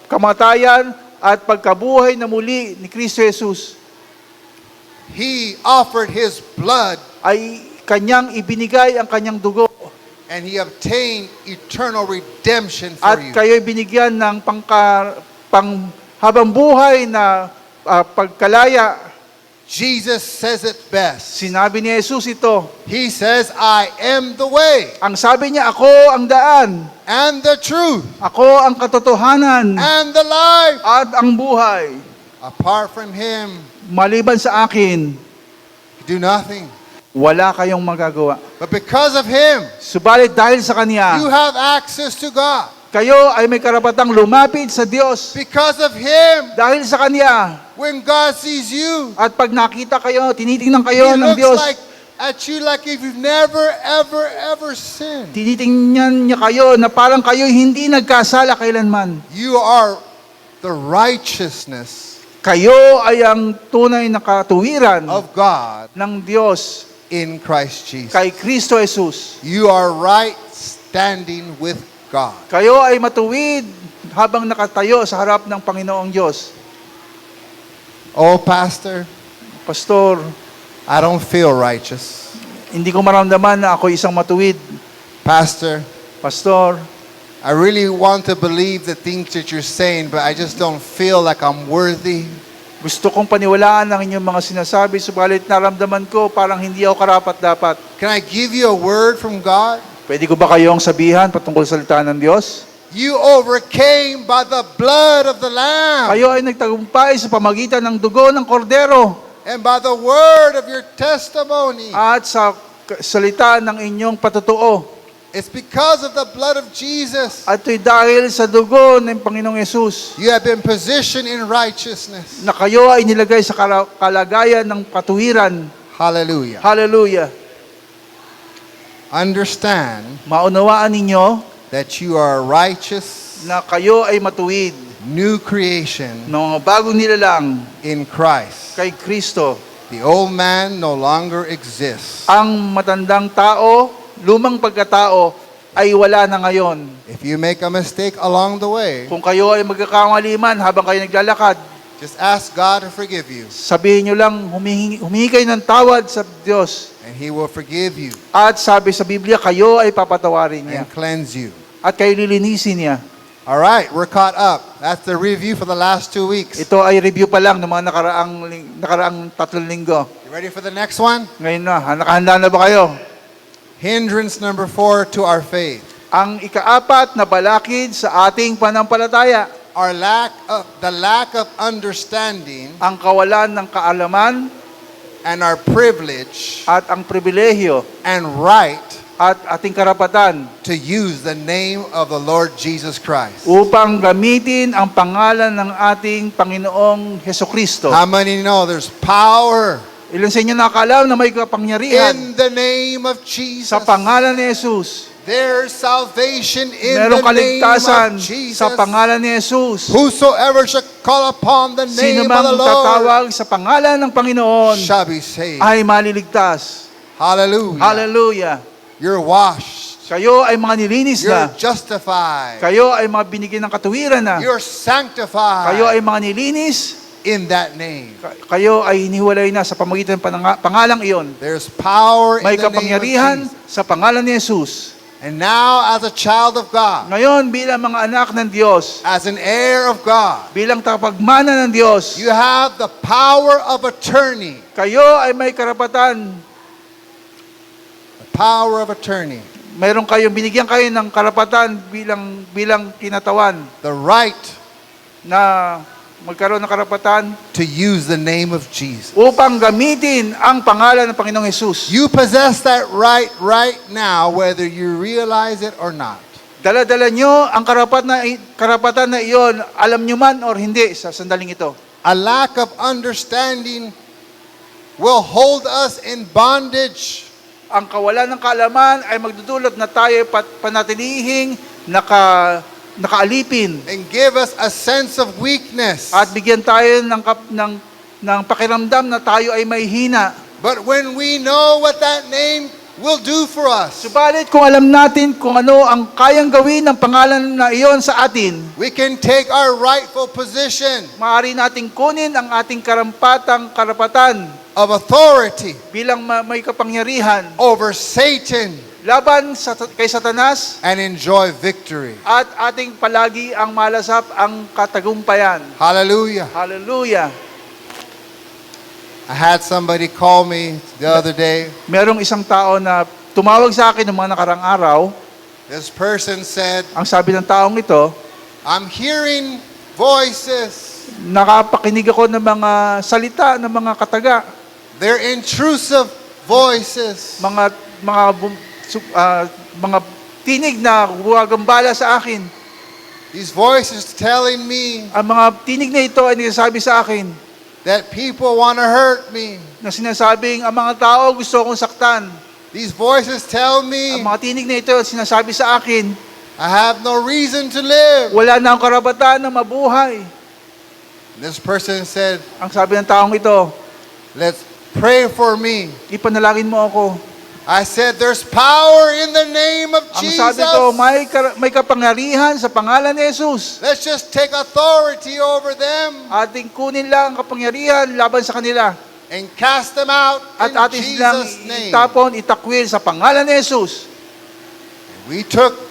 Speaker 2: kamatayan at pagkabuhay na muli ni Kristo Jesus,
Speaker 1: He offered His blood
Speaker 2: ay kanyang ibinigay ang kanyang dugo.
Speaker 1: and He obtained eternal redemption
Speaker 2: At
Speaker 1: for you.
Speaker 2: kayo'y binigyan ng habang buhay na pagkalaya.
Speaker 1: Jesus says it best.
Speaker 2: Sinabi ni Jesus ito.
Speaker 1: He says, I am the way
Speaker 2: Ang sabi niya, ako ang daan,
Speaker 1: and the truth
Speaker 2: ako ang katotohanan,
Speaker 1: and the life.
Speaker 2: at ang buhay.
Speaker 1: Apart from Him,
Speaker 2: Maliban sa akin,
Speaker 1: you do nothing.
Speaker 2: wala kayong magagawa.
Speaker 1: But because of Him,
Speaker 2: Subalit dahil sa Kanya,
Speaker 1: you have access to God.
Speaker 2: kayo ay may karapatang lumapit sa Diyos.
Speaker 1: Because of Him,
Speaker 2: Dahil sa Kanya,
Speaker 1: when God sees you,
Speaker 2: at pag nakita kayo, tinitingnan
Speaker 1: He
Speaker 2: kayo ng
Speaker 1: looks
Speaker 2: Diyos,
Speaker 1: at you like if you've never, ever sinned.
Speaker 2: tinitingnan niya kayo na parang kayo hindi nagkasala kailanman.
Speaker 1: You are the righteousness
Speaker 2: Kayo ay ang tunay na katuwiran
Speaker 1: of God
Speaker 2: ng Diyos
Speaker 1: in Christ Jesus.
Speaker 2: kay Kristo Jesus.
Speaker 1: You are right standing with God.
Speaker 2: Kayo ay matuwid habang nakatayo sa harap ng Panginoong Diyos.
Speaker 1: Oh, Pastor,
Speaker 2: Pastor,
Speaker 1: I don't feel righteous.
Speaker 2: hindi ko maramdaman na ako isang matuwid.
Speaker 1: Pastor,
Speaker 2: Pastor,
Speaker 1: I really want to believe the things that you're saying, but I just don't feel like I'm worthy.
Speaker 2: gusto kong paniwalaan ang inyong mga sinasabi, subalit naramdaman ko parang hindi ako karapat-dapat.
Speaker 1: Can I give you a word from God?
Speaker 2: Pwede ko ba kayong sabihan patungkol sa salita ng Diyos?
Speaker 1: You overcame by the blood of the Lamb
Speaker 2: Kayo ay nagtagumpay sa pamagitan ng dugo ng kordero
Speaker 1: and by the word of your testimony.
Speaker 2: at sa salita ng inyong patutuo.
Speaker 1: It's because of the blood of Jesus.
Speaker 2: At ito'y dahil sa dugo ng Panginoong Yesus
Speaker 1: You have been positioned in righteousness.
Speaker 2: na kayo ay nilagay sa kalagayan ng katuwiran.
Speaker 1: Hallelujah.
Speaker 2: Hallelujah.
Speaker 1: Understand
Speaker 2: Maunawaan ninyo
Speaker 1: that you are righteous,
Speaker 2: na kayo ay matuwid
Speaker 1: new creation
Speaker 2: ng mga bagong nilalang
Speaker 1: in Christ.
Speaker 2: kay Kristo.
Speaker 1: The old man no longer exists.
Speaker 2: Ang matandang tao, lumang pagkatao, ay wala na ngayon.
Speaker 1: If you make a mistake along the way,
Speaker 2: Kung kayo ay magkakamaliman habang kayo naglalakad,
Speaker 1: just ask God to forgive you,
Speaker 2: sabihin nyo lang, humingi kayo ng tawad sa Diyos.
Speaker 1: and He will forgive you
Speaker 2: At sabi sa Biblia, kayo ay papatawarin niya.
Speaker 1: and cleanse you.
Speaker 2: At kayo lilinisin niya.
Speaker 1: All right, we're caught up. That's the review for the last 2 weeks.
Speaker 2: Ito ay review pa lang ng mga nakaraang 3 linggo.
Speaker 1: You ready for the next one?
Speaker 2: Ngayon na, nakahanda na ba kayo?
Speaker 1: Hindrance number 4 to our faith.
Speaker 2: Ang ikaapat na balakid sa ating panampalataya,
Speaker 1: The lack of understanding
Speaker 2: ang kawalan ng kaalaman
Speaker 1: and our privilege
Speaker 2: at ang pribilehyo
Speaker 1: and right
Speaker 2: at ating karapatan
Speaker 1: to use the name of the Lord Jesus Christ.
Speaker 2: upang gamitin ang pangalan ng ating Panginoong Hesukristo.
Speaker 1: How many know there's power
Speaker 2: Ilan sa inyo nakakaalam na may kapangyarihan
Speaker 1: in the name of Jesus?
Speaker 2: sa pangalan ni Jesus?
Speaker 1: There's salvation in
Speaker 2: Merong
Speaker 1: the name
Speaker 2: kaligtasan
Speaker 1: of Jesus.
Speaker 2: sa pangalan ni Jesus.
Speaker 1: Whosoever shall call upon the
Speaker 2: Sino
Speaker 1: name of
Speaker 2: mang
Speaker 1: the Lord
Speaker 2: tatawag sa pangalan ng Panginoon
Speaker 1: shall be saved.
Speaker 2: ay maliligtas.
Speaker 1: Hallelujah.
Speaker 2: Hallelujah.
Speaker 1: You're washed.
Speaker 2: Kayo ay mga nilinis
Speaker 1: You're
Speaker 2: na.
Speaker 1: justified.
Speaker 2: Kayo ay mga binigyan ng katuwiran na.
Speaker 1: You're sanctified
Speaker 2: Kayo ay mga nilinis.
Speaker 1: in that name.
Speaker 2: Kayo ay hiniwalay na sa pamagitan ng pangalang iyon.
Speaker 1: There's power in
Speaker 2: May
Speaker 1: the name of
Speaker 2: kapangyarihan
Speaker 1: Jesus.
Speaker 2: sa pangalan ni Jesus.
Speaker 1: And now, as a child of God,
Speaker 2: Ngayon, bilang mga anak ng Diyos,
Speaker 1: as an heir of God,
Speaker 2: bilang tagapagmana ng Diyos,
Speaker 1: you have the power of attorney.
Speaker 2: kayo ay may karapatan.
Speaker 1: The power of attorney.
Speaker 2: Binigyan kayo ng karapatan bilang kinatawan
Speaker 1: The right
Speaker 2: na magkaroon ng karapatan
Speaker 1: to use the name of Jesus.
Speaker 2: upang gamitin ang pangalan ng Panginoong Jesus.
Speaker 1: You possess that right now, whether you realize it or not.
Speaker 2: Dala-dala nyo ang karapatan na iyon, alam nyo man or hindi sa sandaling ito.
Speaker 1: A lack of understanding will hold us in bondage.
Speaker 2: Ang kawalan ng kaalaman ay magdudulot na tayo panatilihing nakaalipin
Speaker 1: And give us a sense of weakness.
Speaker 2: at bigyan tayo ng pakiramdam na tayo ay may hina.
Speaker 1: But when we know what that name will do for us,
Speaker 2: Subalit kung alam natin kung ano ang kayang gawin ng pangalan na iyon sa atin,
Speaker 1: we can take our rightful position
Speaker 2: maaari nating kunin ang ating karapatan
Speaker 1: of authority
Speaker 2: bilang may kapangyarihan
Speaker 1: over Satan
Speaker 2: laban kay Satanas
Speaker 1: and enjoy victory.
Speaker 2: at ating palagi ang malasap ang katagumpayan.
Speaker 1: Hallelujah.
Speaker 2: Hallelujah!
Speaker 1: I had somebody call me the other day.
Speaker 2: Merong isang tao na tumawag sa akin noong mga nakarang araw.
Speaker 1: This person said,
Speaker 2: Ang sabi ng taong ito,
Speaker 1: I'm hearing voices.
Speaker 2: nakapakinig ako ng mga salita ng mga kataga,
Speaker 1: They're intrusive voices.
Speaker 2: mga tinig na gumagambala sa akin.
Speaker 1: These voices telling me
Speaker 2: Ang mga tinig na ito ay nagsasabi sa akin
Speaker 1: that people want to hurt me.
Speaker 2: na sinasabing ang mga tao gusto akong saktan.
Speaker 1: These voices tell
Speaker 2: Ang
Speaker 1: me
Speaker 2: mga tinig na ito sinasabi sa akin,
Speaker 1: I have no reason to live.
Speaker 2: wala na akong karapatan na mabuhay.
Speaker 1: This person said,
Speaker 2: Ang sabi ng taong ito,
Speaker 1: let's pray for me.
Speaker 2: ipanalangin mo ako.
Speaker 1: I said, there's power in the name of
Speaker 2: Ang sabi
Speaker 1: Jesus.
Speaker 2: ko, may kapangyarihan sa pangalan ni Jesus.
Speaker 1: Let's just take authority over them
Speaker 2: Ating kunin lang ang kapangyarihan laban sa kanila.
Speaker 1: and cast them out
Speaker 2: At
Speaker 1: in
Speaker 2: ating silang
Speaker 1: Jesus' name.
Speaker 2: itapon, itakwil sa pangalan ni Jesus.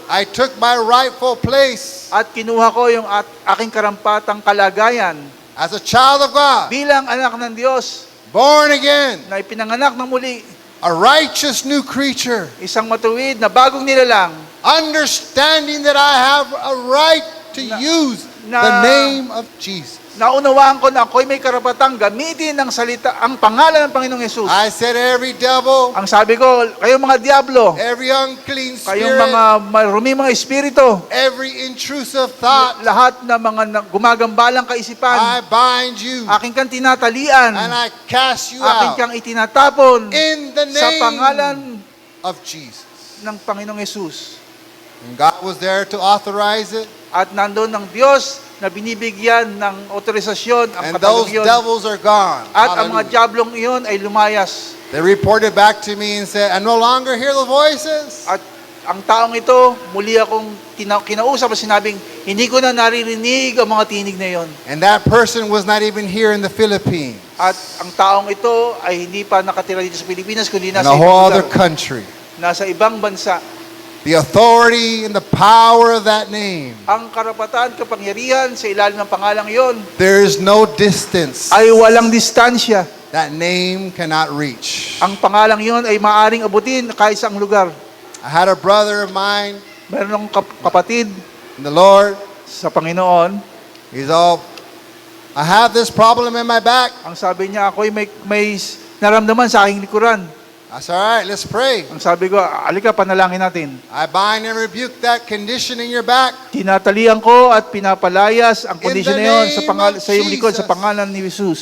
Speaker 1: I took my rightful place
Speaker 2: At kinuha ko yung aking karampatang kalagayan
Speaker 1: as a child of God,
Speaker 2: bilang anak ng Diyos
Speaker 1: born again,
Speaker 2: na ipinanganak ng muli,
Speaker 1: a righteous new creature,
Speaker 2: isang matuwid na bagong nilalang,
Speaker 1: understanding that I have a right to use the name of Jesus.
Speaker 2: naunawaan ko na ako'y may karapatang gamitin ang salita, ang pangalan ng Panginoong Yesus.
Speaker 1: I said, every devil,
Speaker 2: Ang sabi ko, kayong mga diablo,
Speaker 1: every unclean
Speaker 2: kayong
Speaker 1: spirit,
Speaker 2: mga marumi mga espiritu,
Speaker 1: every intrusive thought,
Speaker 2: lahat na mga gumagambalang
Speaker 1: I
Speaker 2: kaisipan,
Speaker 1: bind you
Speaker 2: aking kang tinatalian,
Speaker 1: and I cast you
Speaker 2: aking
Speaker 1: out
Speaker 2: kang itinatapon
Speaker 1: in the
Speaker 2: sa pangalan
Speaker 1: name of Jesus.
Speaker 2: ng Panginoong Yesus.
Speaker 1: And God was there to authorize it.
Speaker 2: At nandoon ng Diyos na binibigyan ng otorisasyon ang
Speaker 1: And
Speaker 2: katawag
Speaker 1: those
Speaker 2: yun.
Speaker 1: devils are gone.
Speaker 2: At ang mga
Speaker 1: Hallelujah.
Speaker 2: diablong iyon ay lumayas.
Speaker 1: They reported back to me and said, I no longer hear the voices.
Speaker 2: At ang taong ito, muli akong kinausap at sinabing, hindi ko na naririnig ang mga tinig na iyon.
Speaker 1: And that person was not even here in the Philippines.
Speaker 2: At ang taong ito ay hindi pa nakatira dito sa Pilipinas, kundi
Speaker 1: In
Speaker 2: nasa
Speaker 1: a whole other
Speaker 2: ibang lugar,
Speaker 1: country.
Speaker 2: nasa ibang bansa.
Speaker 1: The authority and the power of that name.
Speaker 2: Ang karapatan, kapangyarihan sa ilalim ng pangalang iyon
Speaker 1: There is no distance
Speaker 2: ay walang distansya.
Speaker 1: that name cannot reach.
Speaker 2: Ang pangalang iyon ay maaring abutin kahit saang lugar.
Speaker 1: I had a brother of mine
Speaker 2: Meron akong kapatid
Speaker 1: in the Lord.
Speaker 2: sa Panginoon.
Speaker 1: He's all, I have this problem in my back.
Speaker 2: Ang sabi niya, ako'y may naramdaman sa aking likuran.
Speaker 1: I said, all right, let's pray.
Speaker 2: Ang sabi ko, alika, panalangin natin.
Speaker 1: I bind and rebuke that condition in your back.
Speaker 2: Tinatalian ko at pinapalayas ang
Speaker 1: In
Speaker 2: kondisyon
Speaker 1: the
Speaker 2: na yun
Speaker 1: name of
Speaker 2: sa iyong likod sa
Speaker 1: Jesus.
Speaker 2: pangalan ni Jesus.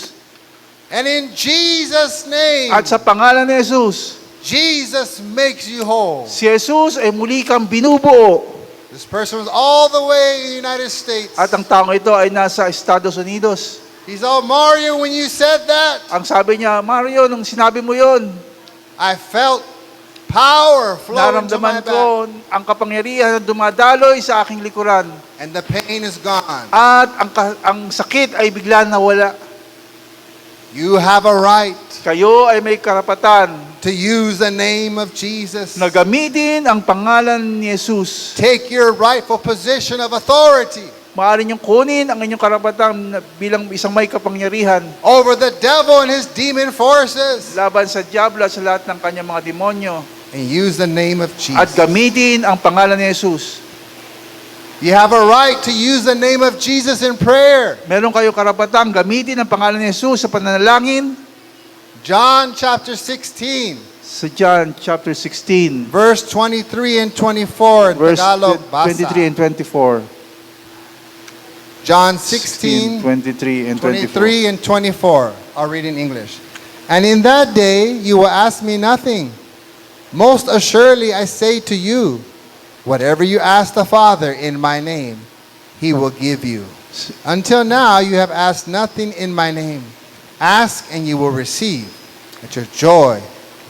Speaker 1: And in Jesus' name,
Speaker 2: At sa pangalan ni Jesus,
Speaker 1: Jesus makes you whole.
Speaker 2: si Jesus ay muli kang binubuo.
Speaker 1: This person was all the way in the United States.
Speaker 2: At ang taong ito ay nasa Estados Unidos.
Speaker 1: He's all, Mario, when you said that,
Speaker 2: Ang sabi niya, Mario, nung sinabi mo yon,
Speaker 1: I felt power flow into my
Speaker 2: naramdaman
Speaker 1: back.
Speaker 2: ko ang kapangyarihan na dumadaloy sa aking likuran.
Speaker 1: And the pain is gone.
Speaker 2: At ang sakit ay bigla nawala.
Speaker 1: You have a right
Speaker 2: Kayo ay may karapatan
Speaker 1: to use the name of Jesus.
Speaker 2: na gamitin ang pangalan ni Jesus.
Speaker 1: Take your rightful position of authority
Speaker 2: Maaari niyong kunin ang inyong karapatan bilang isang may kapangyarihan
Speaker 1: over the devil and his demon forces
Speaker 2: laban sa diablo at sa lahat ng kanyang mga demonyo
Speaker 1: and use the name of
Speaker 2: at
Speaker 1: Jesus.
Speaker 2: gamitin ang pangalan ni Jesus.
Speaker 1: You have a right to use the name of Jesus in prayer.
Speaker 2: Meron kayo karapatang gamitin ang pangalan ni Jesus sa pananalangin.
Speaker 1: John chapter 16,
Speaker 2: Sa John chapter 16,
Speaker 1: verse 23 and 24 in
Speaker 2: verse
Speaker 1: Tagalog, basa.
Speaker 2: 23 and 24.
Speaker 1: John 16,
Speaker 2: 23 and 24.
Speaker 1: 23 and 24. I'll read in English. And in that day you will ask me nothing. Most assuredly I say to you, whatever you ask the Father in my name, he will give you. Until now you have asked nothing in my name. Ask and you will receive, that your joy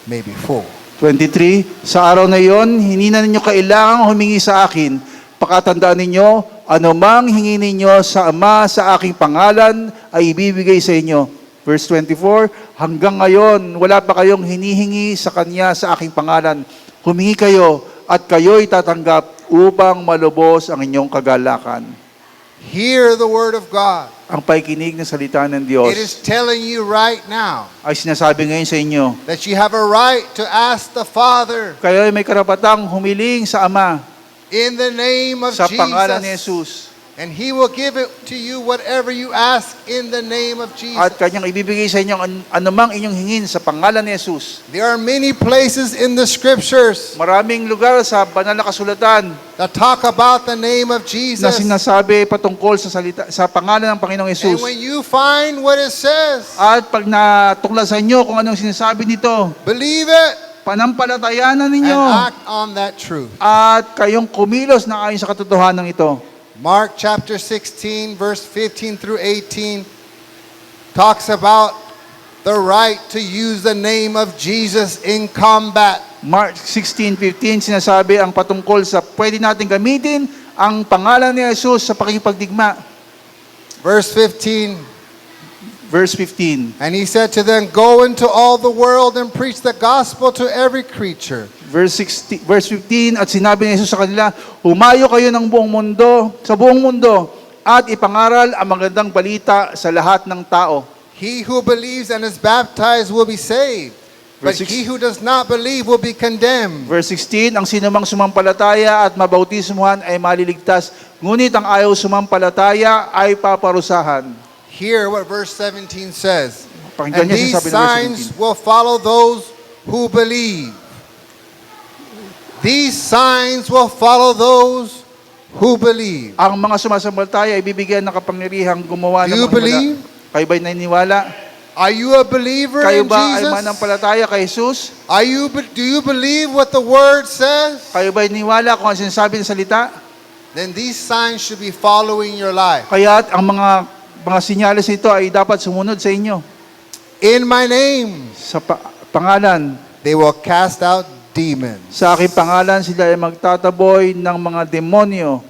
Speaker 1: may be full.
Speaker 2: 23, sa araw na iyon, hindi na ninyo kailangang humingi sa akin. Pakatandaan ninyo, anumang hingi ninyo sa Ama sa aking pangalan ay ibibigay sa inyo. Verse 24, hanggang ngayon, wala pa kayong hinihingi sa Kanya sa aking pangalan. Humingi kayo at kayo'y tatanggap upang malubos ang inyong kagalakan.
Speaker 1: Hear the word of God.
Speaker 2: Ang paikinig ng salita ng Diyos
Speaker 1: It is telling you right now
Speaker 2: ay sinasabi ngayon sa inyo,
Speaker 1: that you have a right to ask the Father
Speaker 2: kayo'y may karapatang humiling sa Ama
Speaker 1: in the name of
Speaker 2: sa pangalan ni
Speaker 1: Jesus.
Speaker 2: Jesus.
Speaker 1: And He will give it to you whatever you ask in the name of Jesus.
Speaker 2: At Kanyang ibibigay sa inyo anumang inyong hingin sa pangalan ni Jesus.
Speaker 1: There are many places in the scriptures
Speaker 2: Maraming lugar sa banal na kasulatan
Speaker 1: that talk about the name of
Speaker 2: na
Speaker 1: Jesus.
Speaker 2: sinasabi patungkol sa pangalan ng Panginoong
Speaker 1: And
Speaker 2: Jesus.
Speaker 1: when you find what it says,
Speaker 2: At pag natukla sa inyo kung anong sinasabi nito,
Speaker 1: believe it
Speaker 2: panampalatayanan
Speaker 1: and
Speaker 2: ninyo
Speaker 1: act on that truth.
Speaker 2: at kayong kumilos na ayon sa katotohanan ito.
Speaker 1: Mark chapter 16, verse 15 through 18 talks about the right to use the name of Jesus in combat.
Speaker 2: Mark 16:15 sinasabi ang patungkol sa pwede natin gamitin ang pangalan ni Jesus sa pakikipagdigma.
Speaker 1: Verse 15,
Speaker 2: Verse 15.
Speaker 1: and he said to them, go into all the world and preach the gospel to every creature.
Speaker 2: Verse 15, at sinabi ni Jesus sa kanila, humayo kayo ng buong mundo, sa buong mundo, at ipangaral ang magandang balita sa lahat ng tao.
Speaker 1: He who believes and is baptized will be saved, but
Speaker 2: Verse six-
Speaker 1: he who does not believe will be condemned.
Speaker 2: Verse 16, ang sinumang sumampalataya at mabautismuhan ay maliligtas, ngunit ang ayaw sumampalataya ay paparusahan.
Speaker 1: Hear what verse 17 says.
Speaker 2: Pakinggan
Speaker 1: And
Speaker 2: niyo
Speaker 1: these
Speaker 2: sinasabi ng verse
Speaker 1: signs will follow those who believe. These signs will follow those who believe.
Speaker 2: 17. Ang mga sumasampalataya ay bibigyan ng kapangyarihang gumawa
Speaker 1: Do
Speaker 2: ng
Speaker 1: you
Speaker 2: mga
Speaker 1: believe?
Speaker 2: himala. Kayo ba'y naniniwala?
Speaker 1: Are you a believer
Speaker 2: Kayo
Speaker 1: in
Speaker 2: ba ay
Speaker 1: Jesus?
Speaker 2: manampalataya kay Jesus?
Speaker 1: Do you believe what the word says?
Speaker 2: Kayo ba'y niniwala kung ano sinasabi ng salita?
Speaker 1: Then these signs should be following your life.
Speaker 2: Kaya ang mga sinyalis nito ay dapat sumunod sa inyo.
Speaker 1: In my name,
Speaker 2: Sa pangalan,
Speaker 1: they will cast out demons.
Speaker 2: sa aking pangalan sila ay magtataboy ng mga demonyo.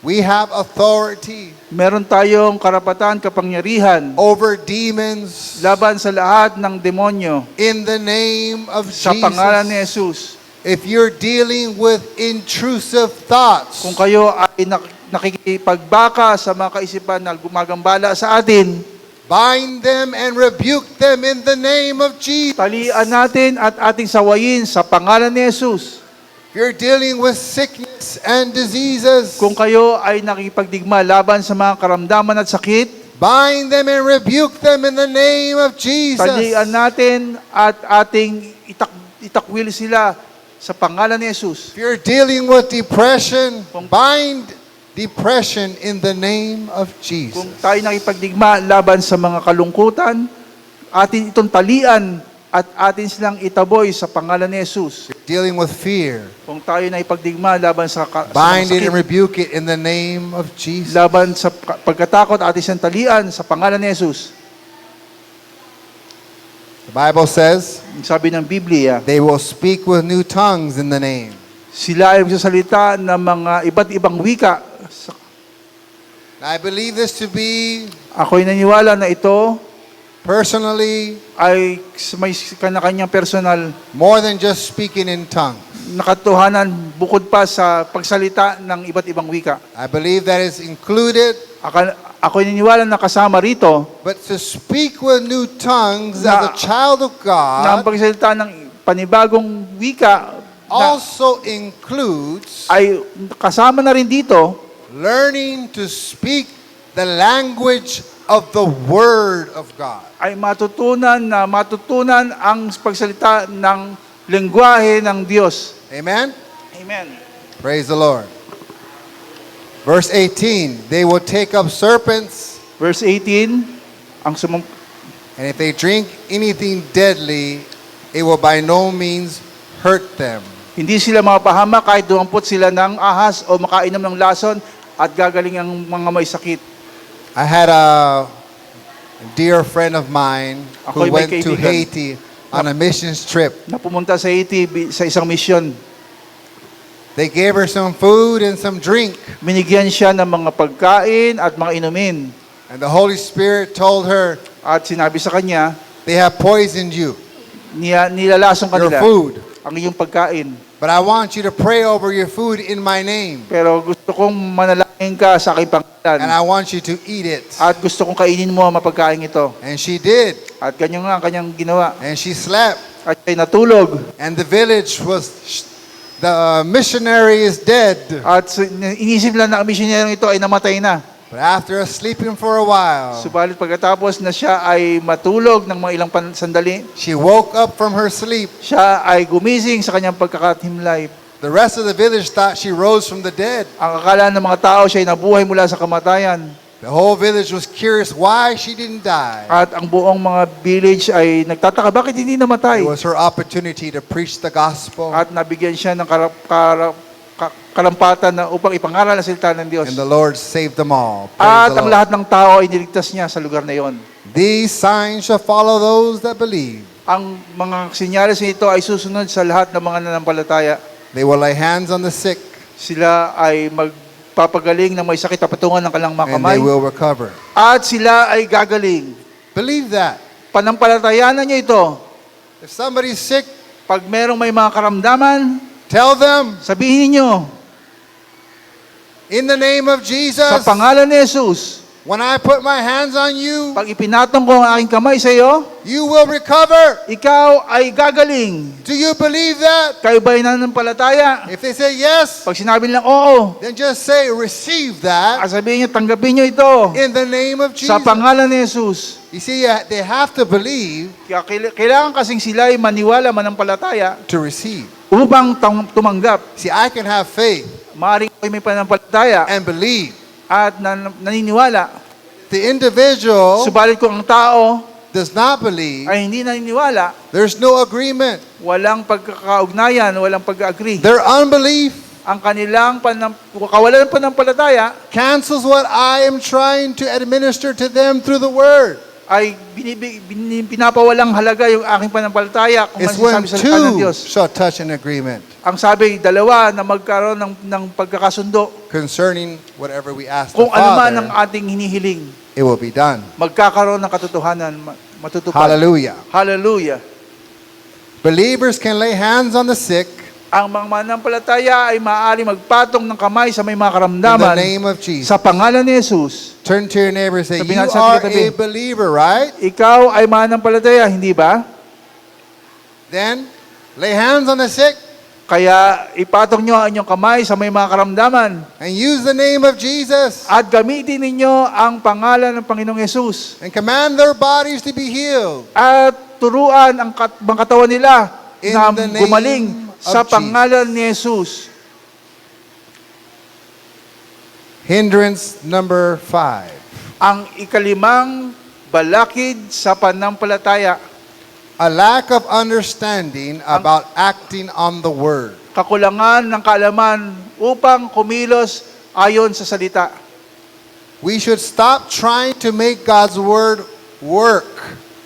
Speaker 1: We have authority
Speaker 2: Meron tayong karapatan, kapangyarihan
Speaker 1: over demons
Speaker 2: laban sa lahat ng demonyo
Speaker 1: in the name of
Speaker 2: sa pangalan ni
Speaker 1: Jesus.
Speaker 2: Jesus.
Speaker 1: If you're dealing with intrusive thoughts,
Speaker 2: Kung kayo ay nakikipagbaka sa mga kaisipan na gumagambala sa atin,
Speaker 1: bind them and rebuke them in the name of Jesus.
Speaker 2: talian natin at ating sawayin sa pangalan ni Jesus.
Speaker 1: If you're dealing with sickness and diseases,
Speaker 2: Kung kayo ay nakikipagdigma laban sa mga karamdaman at sakit,
Speaker 1: bind them and rebuke them in the name of Jesus.
Speaker 2: talian natin at ating itakwil sila sa pangalan ni Jesus.
Speaker 1: If you're dealing with depression, bind depression in the name of Jesus.
Speaker 2: Kung tayo nakipagdigma laban sa mga kalungkutan, atin itong talian at atin silang itaboy sa pangalan ni Jesus.
Speaker 1: Dealing with fear,
Speaker 2: Kung tayo nakipagdigma laban sa mga
Speaker 1: bind it and
Speaker 2: sakit,
Speaker 1: rebuke it in the name of Jesus.
Speaker 2: laban sa pagkatakot, atin silang talian sa pangalan ni Jesus.
Speaker 1: The Bible says,
Speaker 2: Sabi ng Biblia,
Speaker 1: they will speak with new tongues in the name.
Speaker 2: sila ay magsasalita ng mga iba't ibang wika.
Speaker 1: I believe this to be,
Speaker 2: Ako'y naniwala na ito
Speaker 1: personally,
Speaker 2: ay may kanya-kanyang personal
Speaker 1: more than just speaking in tongues.
Speaker 2: nakatuhanan bukod pa sa pagsalita ng iba't ibang wika.
Speaker 1: I believe that is included,
Speaker 2: Ako'y naniwala na kasama rito
Speaker 1: but to speak with new tongues
Speaker 2: Na-
Speaker 1: as a child of
Speaker 2: na ang
Speaker 1: God
Speaker 2: pagsalita ng panibagong wika
Speaker 1: also includes
Speaker 2: ay kasama na rin dito
Speaker 1: learning to speak the language of the Word of God.
Speaker 2: ay matutunan ang pagsalita ng lengguwahe ng Diyos.
Speaker 1: Amen?
Speaker 2: Amen.
Speaker 1: Praise the Lord. Verse 18, they will take up serpents,
Speaker 2: Verse 18,
Speaker 1: and if they drink anything deadly, it will by no means hurt them.
Speaker 2: hindi sila mapahamak kahit dumampot sila ng ahas o makainom ng lason at gagaling ang mga may sakit.
Speaker 1: I had a dear friend of mine who
Speaker 2: Ako'y may
Speaker 1: went to
Speaker 2: kaibigan.
Speaker 1: Haiti on a missions trip.
Speaker 2: Na pumunta sa Haiti sa isang misyon.
Speaker 1: They gave her some food and some drink,
Speaker 2: Binigyan siya ng mga pagkain at mga inumin.
Speaker 1: and the Holy Spirit told her,
Speaker 2: At sinabi sa kanya,
Speaker 1: they have poisoned you,
Speaker 2: nilalasong
Speaker 1: your
Speaker 2: kanila
Speaker 1: food.
Speaker 2: ang iyong pagkain.
Speaker 1: But I want you to pray over your food in my name,
Speaker 2: Pero gusto kong manalangin ka sa aking
Speaker 1: and
Speaker 2: pangalan.
Speaker 1: I want you to eat it.
Speaker 2: At gusto kong kainin mo ang mapagkain ito.
Speaker 1: And she did,
Speaker 2: At ganyan nga ang kanyang ginawa.
Speaker 1: and she slept.
Speaker 2: At siya'y natulog.
Speaker 1: And the village was, the missionary is dead.
Speaker 2: At inisip lang na ang misyonaryong ito ay namatay na.
Speaker 1: But after sleeping for a while,
Speaker 2: Subalit pagkatapos na siya ay matulog ng mga ilang sandali,
Speaker 1: she woke up from her sleep.
Speaker 2: siya ay gumising sa kanyang pagkakatimlay.
Speaker 1: The rest of the village thought she rose from the dead.
Speaker 2: Ang akala ng mga tao siya ay nabuhay mula sa kamatayan.
Speaker 1: The whole village was curious why she didn't die.
Speaker 2: At ang buong mga village ay nagtataka, bakit hindi namatay?
Speaker 1: It was her opportunity to preach the gospel,
Speaker 2: At nabigyan siya ng karampatan na upang ipangaral ang salita ng Diyos.
Speaker 1: and the Lord saved them all.
Speaker 2: At
Speaker 1: Praise the
Speaker 2: ang
Speaker 1: Lord.
Speaker 2: lahat ng tao ay niligtas niya sa lugar na iyon.
Speaker 1: These signs shall follow those that believe.
Speaker 2: Ang mga sinyalis nito ay susunod sa lahat ng mga nanampalataya.
Speaker 1: They will lay hands on the sick,
Speaker 2: Sila ay magpapagaling ng may sakit, papatungan ng kanilang mga
Speaker 1: and
Speaker 2: kamay.
Speaker 1: they will recover.
Speaker 2: At sila ay gagaling.
Speaker 1: Believe that.
Speaker 2: Panampalatayanan niyo ito.
Speaker 1: If somebody's sick,
Speaker 2: Pag merong may mga karamdaman,
Speaker 1: tell them,
Speaker 2: sabihin niyo
Speaker 1: in the name of
Speaker 2: sa
Speaker 1: Jesus,
Speaker 2: pangalan ni Jesus,
Speaker 1: when I put my hands on you,
Speaker 2: pag ipinatong ko ang aking kamay sa iyo,
Speaker 1: you will recover.
Speaker 2: ikaw ay gagaling.
Speaker 1: Do you believe that?
Speaker 2: Kayo ba'y nananampalataya?
Speaker 1: If they say yes,
Speaker 2: Pag sinabi nilang oo,
Speaker 1: then just say, receive that
Speaker 2: sabihin niyo, tanggapin niyo ito
Speaker 1: in the name of
Speaker 2: sa
Speaker 1: Jesus.
Speaker 2: pangalan ni Jesus.
Speaker 1: You see, they have to believe
Speaker 2: Kaya kailangan kasing sila ay maniwala, manampalataya
Speaker 1: to receive.
Speaker 2: upang tumanggap.
Speaker 1: See, I can have faith
Speaker 2: Maaaring kayo may pananampalataya
Speaker 1: and believe.
Speaker 2: at naniniwala.
Speaker 1: The individual
Speaker 2: Subalit kung ang tao
Speaker 1: does not believe,
Speaker 2: ay hindi naniniwala,
Speaker 1: there's no agreement.
Speaker 2: walang pagkakaugnayan, walang pag-agree.
Speaker 1: Their unbelief
Speaker 2: Ang kanilang kawalan ng panampalataya
Speaker 1: cancels what I am trying to administer to them through the word.
Speaker 2: ay pinapawalang halaga yung aking panampalataya kung
Speaker 1: It's when
Speaker 2: masasabi sa salita ng
Speaker 1: two
Speaker 2: Diyos.
Speaker 1: shall touch an agreement
Speaker 2: Ang sabi, dalawa na magkaroon ng pagkakasundo.
Speaker 1: concerning whatever we ask the
Speaker 2: Kung ano man ang
Speaker 1: Father,
Speaker 2: ating hinihiling,
Speaker 1: it will be done.
Speaker 2: magkakaroon ng katotohanan, matutupad.
Speaker 1: Hallelujah.
Speaker 2: Hallelujah.
Speaker 1: Believers can lay hands on the sick
Speaker 2: Ang mga manampalataya ay maaari magpatong ng kamay sa may mga
Speaker 1: in the
Speaker 2: karamdaman
Speaker 1: name of Jesus.
Speaker 2: sa pangalan ni Jesus.
Speaker 1: Turn to your neighbor and say,
Speaker 2: Sabi
Speaker 1: you
Speaker 2: natin sa
Speaker 1: are
Speaker 2: katabi.
Speaker 1: a believer, right?
Speaker 2: Ikaw ay manampalataya, hindi ba?
Speaker 1: Then, lay hands on the sick
Speaker 2: Kaya ipatong nyo ang inyong kamay sa may mga karamdaman
Speaker 1: and use the name of Jesus
Speaker 2: at gamitin ninyo ang pangalan ng Panginoong Yesus
Speaker 1: and command their bodies to be healed.
Speaker 2: at turuan ang mga katawan nila
Speaker 1: In
Speaker 2: na
Speaker 1: the name
Speaker 2: gumaling sa
Speaker 1: of
Speaker 2: pangalan ni Jesus.
Speaker 1: Hindrance number 5.
Speaker 2: Ang ikalimang balakid sa panampalataya,
Speaker 1: A lack of understanding about acting on the word.
Speaker 2: kakulangan ng kaalaman upang kumilos ayon sa salita.
Speaker 1: We should stop trying to make God's word work.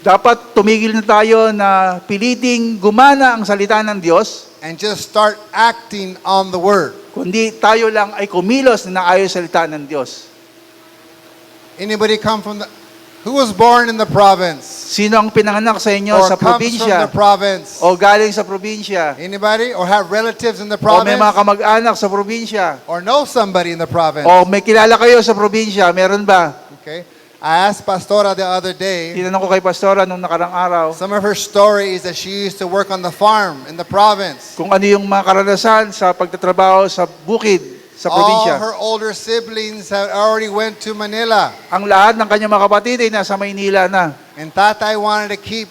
Speaker 2: Dapat tumigil na tayo na piliting gumana ang salita ng Diyos,
Speaker 1: And just start acting on the word.
Speaker 2: kundi tayo lang ay kumilos na naayon sa salita ng Diyos.
Speaker 1: Anybody come from who was born in the province?
Speaker 2: Sino ang pinanganak sa inyo
Speaker 1: Or
Speaker 2: sa
Speaker 1: comes from
Speaker 2: probinsya
Speaker 1: the province?
Speaker 2: o galing sa probinsya
Speaker 1: Anybody? Or have relatives in the
Speaker 2: o may
Speaker 1: province?
Speaker 2: mga kamag-anak sa probinsya
Speaker 1: Or know somebody in the province?
Speaker 2: o may kilala kayo sa probinsya, meron ba?
Speaker 1: Okay. I asked Pastora the other day,
Speaker 2: Tinanong ko kay Pastora nung nakarang araw
Speaker 1: some of her story is that she used to work on the farm in the province.
Speaker 2: kung ano yung mga karanasan sa pagtatrabaho sa bukid, sa
Speaker 1: All
Speaker 2: probinsya.
Speaker 1: her older siblings had already went to Manila.
Speaker 2: Ang lahat ng kanyang mga kapatid ay nasa Maynila na.
Speaker 1: And Tatay wanted to keep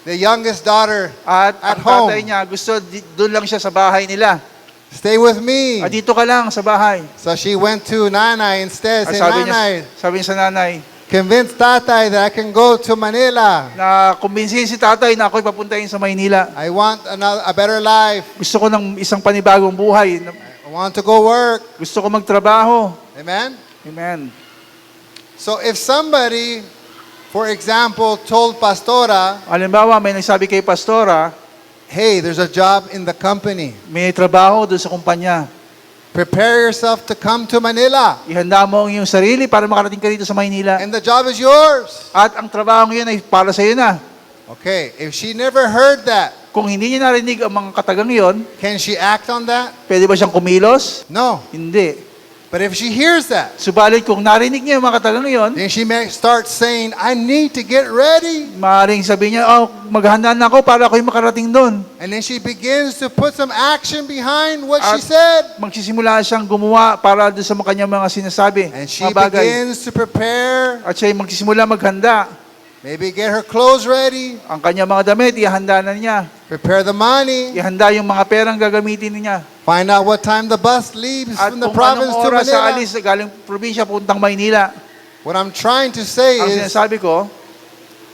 Speaker 1: the youngest daughter
Speaker 2: At
Speaker 1: at
Speaker 2: ang
Speaker 1: home.
Speaker 2: tatay niya, gusto doon lang siya sa bahay nila.
Speaker 1: Stay with me.
Speaker 2: At dito ka lang sa bahay.
Speaker 1: So she went to Nanay instead.
Speaker 2: At
Speaker 1: Say,
Speaker 2: sabi
Speaker 1: Nanay,
Speaker 2: niya sa nanay,
Speaker 1: convince Tatay that I can go to Manila.
Speaker 2: na kumbinsihin si tatay na ako'y papuntahin sa Maynila.
Speaker 1: I want a better life.
Speaker 2: Gusto ko ng isang panibagong buhay.
Speaker 1: I want to go work.
Speaker 2: Gusto ko magtrabaho.
Speaker 1: Amen?
Speaker 2: Amen.
Speaker 1: So if somebody, for example, told Pastora,
Speaker 2: Halimbawa, may nagsabi kay Pastora,
Speaker 1: hey, there's a job in the company.
Speaker 2: may trabaho doon sa kumpanya.
Speaker 1: Prepare yourself to come to Manila.
Speaker 2: Ihanda mo ang iyong sarili para makarating ka dito sa Maynila.
Speaker 1: And the job is yours.
Speaker 2: At ang trabaho ngayon ay para sa iyo na.
Speaker 1: Okay, if she never heard that,
Speaker 2: Kung hindi niya narinig ang mga katagang iyon,
Speaker 1: can she act on that?
Speaker 2: pwede ba siyang kumilos?
Speaker 1: No.
Speaker 2: Hindi.
Speaker 1: But if she hears that,
Speaker 2: Subalit kung narinig niya yung mga katagang iyon,
Speaker 1: then she may start saying, I need to get ready.
Speaker 2: maaaring sabihin niya, oh, maghanda na ako para ako'y makarating doon.
Speaker 1: And then she begins to put some action behind what she
Speaker 2: At
Speaker 1: said.
Speaker 2: magsisimula siyang gumawa para doon sa kanyang mga sinasabi,
Speaker 1: And she
Speaker 2: mga bagay.
Speaker 1: begins to prepare,
Speaker 2: At siya'y magsisimula maghanda.
Speaker 1: maybe get her clothes ready,
Speaker 2: Ang kanyang mga damit, ihanda na niya.
Speaker 1: prepare the money,
Speaker 2: Ihanda yung mga perang gagamitin niya.
Speaker 1: find out what time the bus leaves
Speaker 2: At
Speaker 1: from the
Speaker 2: kung
Speaker 1: province
Speaker 2: anong
Speaker 1: to
Speaker 2: oras sa
Speaker 1: Manila.
Speaker 2: alis galing probinsya puntang Maynila.
Speaker 1: What I'm trying to say
Speaker 2: Ang
Speaker 1: is,
Speaker 2: sinasabi ko,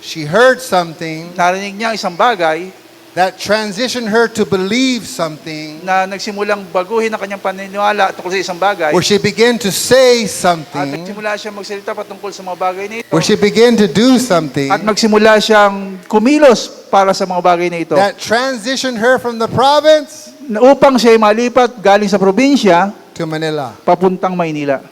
Speaker 1: she heard something
Speaker 2: narinig niya isang bagay
Speaker 1: that transitioned her to believe something,
Speaker 2: na nagsimulang baguhin ang kanyang paniniwala tungkol sa isang bagay.
Speaker 1: where she began to say
Speaker 2: At
Speaker 1: something,
Speaker 2: nagsimula siyang magsalita patungkol sa mga bagay na ito.
Speaker 1: where she began to do something
Speaker 2: At magsimula siyang kumilos para sa mga bagay na ito.
Speaker 1: that transitioned her from the province
Speaker 2: Na upang siya ay malipat galing sa probinsya
Speaker 1: to Manila.
Speaker 2: papuntang Maynila.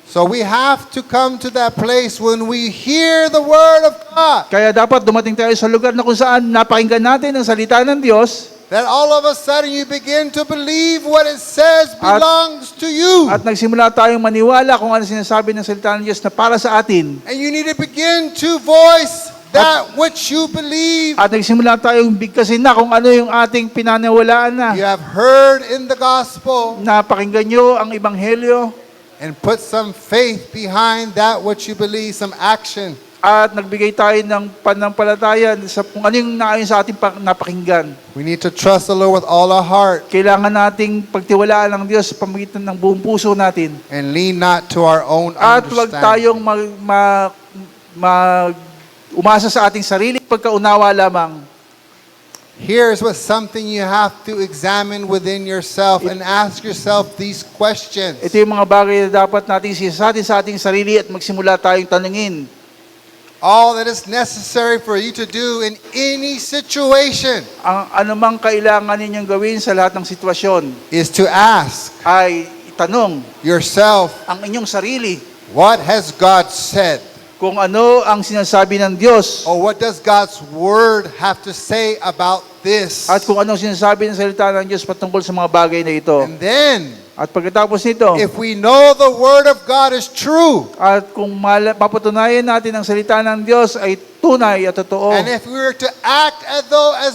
Speaker 1: So we have to come to that place when we hear the word of God,
Speaker 2: Kaya dapat dumating tayo sa lugar na kung saan napakinggan natin ang salita ng Diyos
Speaker 1: that all of a sudden you begin to believe what it says belongs to you.
Speaker 2: at nagsimula tayong maniwala kung ano sinasabi ng salita ng Diyos na para sa atin.
Speaker 1: And you need to begin to voice that which you believe.
Speaker 2: At nagsimula tayong bigkasin na kung ano yung ating pinaniwalaan na.
Speaker 1: You have heard in the gospel,
Speaker 2: Napakinggan nyo ang Ebanghelyo
Speaker 1: and put some faith behind that which you believe, some action.
Speaker 2: at nagbigay tayo ng pananampalataya sa kung ano yung naayon sa ating napakinggan.
Speaker 1: We need to trust the Lord with all our heart
Speaker 2: Kailangan nating pagtiwalaan ng Diyos sa pamagitan ng buong puso natin.
Speaker 1: and lean not to our own
Speaker 2: At huwag
Speaker 1: understanding.
Speaker 2: tayong umasa sa ating sarili pagkaunawa lamang.
Speaker 1: Here's what something you have to examine within yourself and ask yourself these questions.
Speaker 2: Ito yung mga bagay na dapat nating sisasatin sa ating sarili at magsimula tayong tanungin.
Speaker 1: All that is necessary for you to do in any situation
Speaker 2: Ang anumang kailangan ninyong gawin sa lahat ng sitwasyon
Speaker 1: is to ask
Speaker 2: ay itanong
Speaker 1: yourself,
Speaker 2: ang inyong sarili
Speaker 1: what has God said?
Speaker 2: kung ano ang sinasabi ng Diyos
Speaker 1: Or what does God's word have to say about this?
Speaker 2: at kung anong sinasabi ng salita ng Diyos patungkol sa mga bagay na ito.
Speaker 1: And then,
Speaker 2: At pagkatapos nito,
Speaker 1: if we know the word of God is true,
Speaker 2: at kung papatunayan natin ang salita ng Diyos ay tunay at totoo,
Speaker 1: and if we were to act as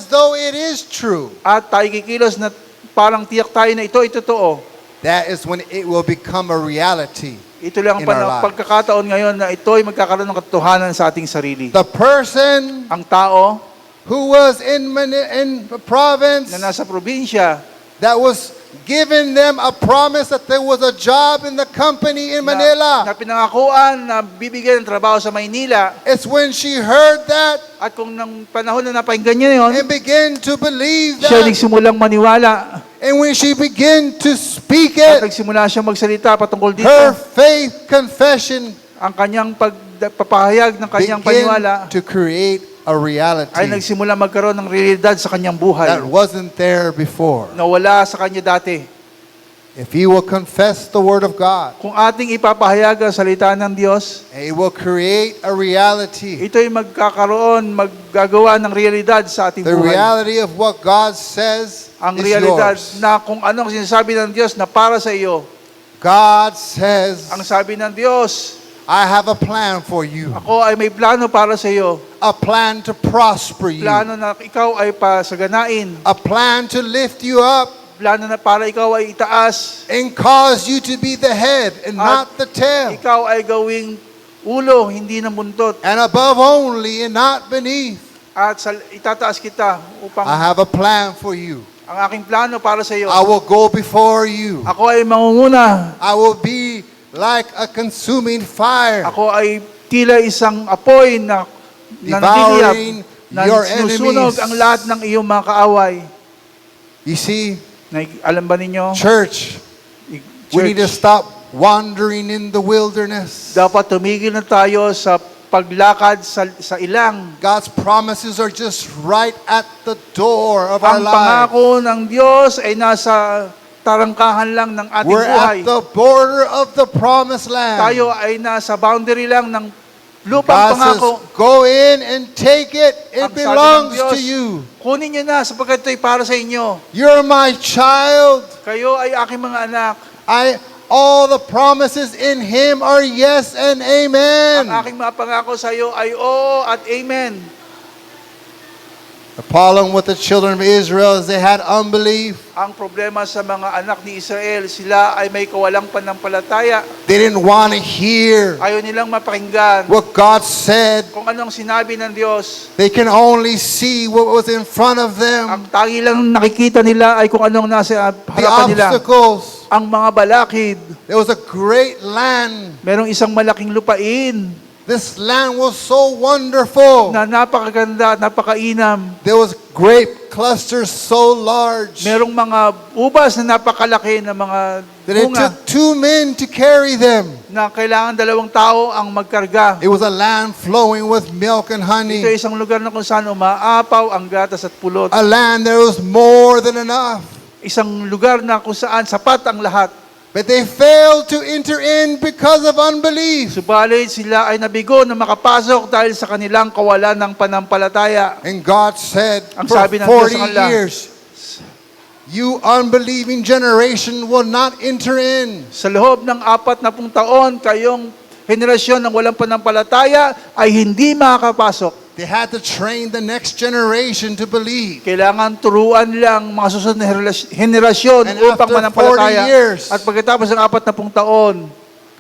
Speaker 1: though it is true,
Speaker 2: at tayo kikilos na parang tiyak tayo na ito ay totoo,
Speaker 1: that is when it will become a reality.
Speaker 2: ito lang ang
Speaker 1: In our lives.
Speaker 2: pagkakataon ngayon na ito ay magkakaroon ng katotohanan sa ating sarili.
Speaker 1: The person
Speaker 2: Ang tao
Speaker 1: who was in the province
Speaker 2: na nasa probinsya
Speaker 1: that was given them a promise that there was a job in the company in
Speaker 2: na
Speaker 1: Manila.
Speaker 2: pinangakuan na bibigyan ng trabaho sa Maynila,
Speaker 1: It's when she heard that
Speaker 2: at kung nang panahon na napakinggan niya yun,
Speaker 1: and began to believe
Speaker 2: siya
Speaker 1: that,
Speaker 2: nagsimulang maniwala
Speaker 1: and when she began to speak
Speaker 2: at
Speaker 1: it,
Speaker 2: nagsimula siya magsalita patungkol dito.
Speaker 1: her faith confession
Speaker 2: Ang kanyang pagpapahayag ng kanyang paniwala
Speaker 1: began to create a
Speaker 2: ay
Speaker 1: reality
Speaker 2: nagsimula magkaroon ng realidad sa kanyang buhay
Speaker 1: that wasn't there before.
Speaker 2: na wala sa kanya dati.
Speaker 1: If you will confess the word of God,
Speaker 2: Kung ating ipapahayag ang salita ng Diyos,
Speaker 1: it will create a reality.
Speaker 2: ito ay maggagawa ng realidad sa ating
Speaker 1: The
Speaker 2: buhay.
Speaker 1: reality of what God says
Speaker 2: Ang
Speaker 1: is
Speaker 2: realidad
Speaker 1: yours.
Speaker 2: na kung ano ang sinasabi ng Diyos na para sa iyo.
Speaker 1: God says,
Speaker 2: Ang sabi ng Diyos,
Speaker 1: I have a plan for you.
Speaker 2: Ako ay may plano para sa iyo.
Speaker 1: A plan to prosper you.
Speaker 2: Plano na ikaw ay pasaganain.
Speaker 1: A plan to lift you up
Speaker 2: Plano na para ikaw ay itaas.
Speaker 1: and cause you to be the head and not the tail.
Speaker 2: Ikaw ay gawing ulo, hindi na buntot.
Speaker 1: And above only and not beneath.
Speaker 2: At itataas kita upang
Speaker 1: I have a plan for you.
Speaker 2: ang aking plano para sa iyo.
Speaker 1: I will go before you.
Speaker 2: Ako ay mangunguna.
Speaker 1: I will be like a consuming fire,
Speaker 2: Ako ay tila isang apoy na nagdidiyap,
Speaker 1: devouring
Speaker 2: na
Speaker 1: your
Speaker 2: sinusunog
Speaker 1: enemies.
Speaker 2: ang lahat ng iyong mga kaaway.
Speaker 1: You see,
Speaker 2: Alam ba ninyo?
Speaker 1: church, we need to stop wandering in the wilderness.
Speaker 2: Dapat tumigil na tayo sa paglakad sa ilang.
Speaker 1: God's promises are just right at the door of our
Speaker 2: Ang
Speaker 1: lives.
Speaker 2: pangako ng Diyos ay nasa tarangkahan lang ng ating
Speaker 1: We're
Speaker 2: buhay.
Speaker 1: at the border of the promised land.
Speaker 2: Tayo ay nasa boundary lang ng lupang
Speaker 1: God
Speaker 2: pangako.
Speaker 1: says, go in and take it. It
Speaker 2: Ang sabi ng
Speaker 1: belongs
Speaker 2: Diyos,
Speaker 1: to you.
Speaker 2: Kunin niyo na sapagkat ito'y para sa inyo.
Speaker 1: You're my child.
Speaker 2: Kayo ay aking mga anak.
Speaker 1: All the promises in Him are yes and amen.
Speaker 2: Ang aking mga pangako sa iyo ay oo at amen.
Speaker 1: The problem with the children of Israel is they had unbelief.
Speaker 2: Ang problema sa mga anak ni Israel, sila ay may kawalang panampalataya.
Speaker 1: They didn't want to hear
Speaker 2: Ayaw nilang mapakinggan
Speaker 1: what God said.
Speaker 2: kung anong sinabi ng Diyos.
Speaker 1: They can only see what was in front of them.
Speaker 2: Ang tangi lang nakikita nila ay kung anong nasa
Speaker 1: The
Speaker 2: harapan nila.
Speaker 1: obstacles.
Speaker 2: Ang mga balakid.
Speaker 1: There was a great land.
Speaker 2: Merong isang malaking lupain
Speaker 1: This land was so wonderful.
Speaker 2: na napakaganda at napakainam.
Speaker 1: There was grape clusters so large
Speaker 2: Merong mga ubas na napakalaki na mga
Speaker 1: that it
Speaker 2: bunga
Speaker 1: took 2 men to carry them.
Speaker 2: na kailangan 2 tao ang magkarga.
Speaker 1: It was a land flowing with milk and
Speaker 2: Ito
Speaker 1: honey.
Speaker 2: ay isang lugar na kung saan umaapaw ang gatas at pulot.
Speaker 1: A land that was more than enough.
Speaker 2: Isang lugar na kung saan sapat ang lahat.
Speaker 1: But they failed to enter in because of unbelief.
Speaker 2: Subalit sila ay nabigo na makapasok dahil sa kanilang kawalan ng panampalataya.
Speaker 1: And God said,
Speaker 2: Ang
Speaker 1: for
Speaker 2: sabi ng Diyos
Speaker 1: 40
Speaker 2: sa kanila,
Speaker 1: years, you unbelieving generation will not enter in.
Speaker 2: Sa loob ng 40 taon, kayong henerasyon ng walang panampalataya ay hindi makakapasok.
Speaker 1: They had to train the next generation to believe.
Speaker 2: Kailangan turuan lang mga susunod na henerasyon
Speaker 1: And
Speaker 2: upang
Speaker 1: after
Speaker 2: manampalataya.
Speaker 1: 40 years,
Speaker 2: At pagkatapos ng 40 taon,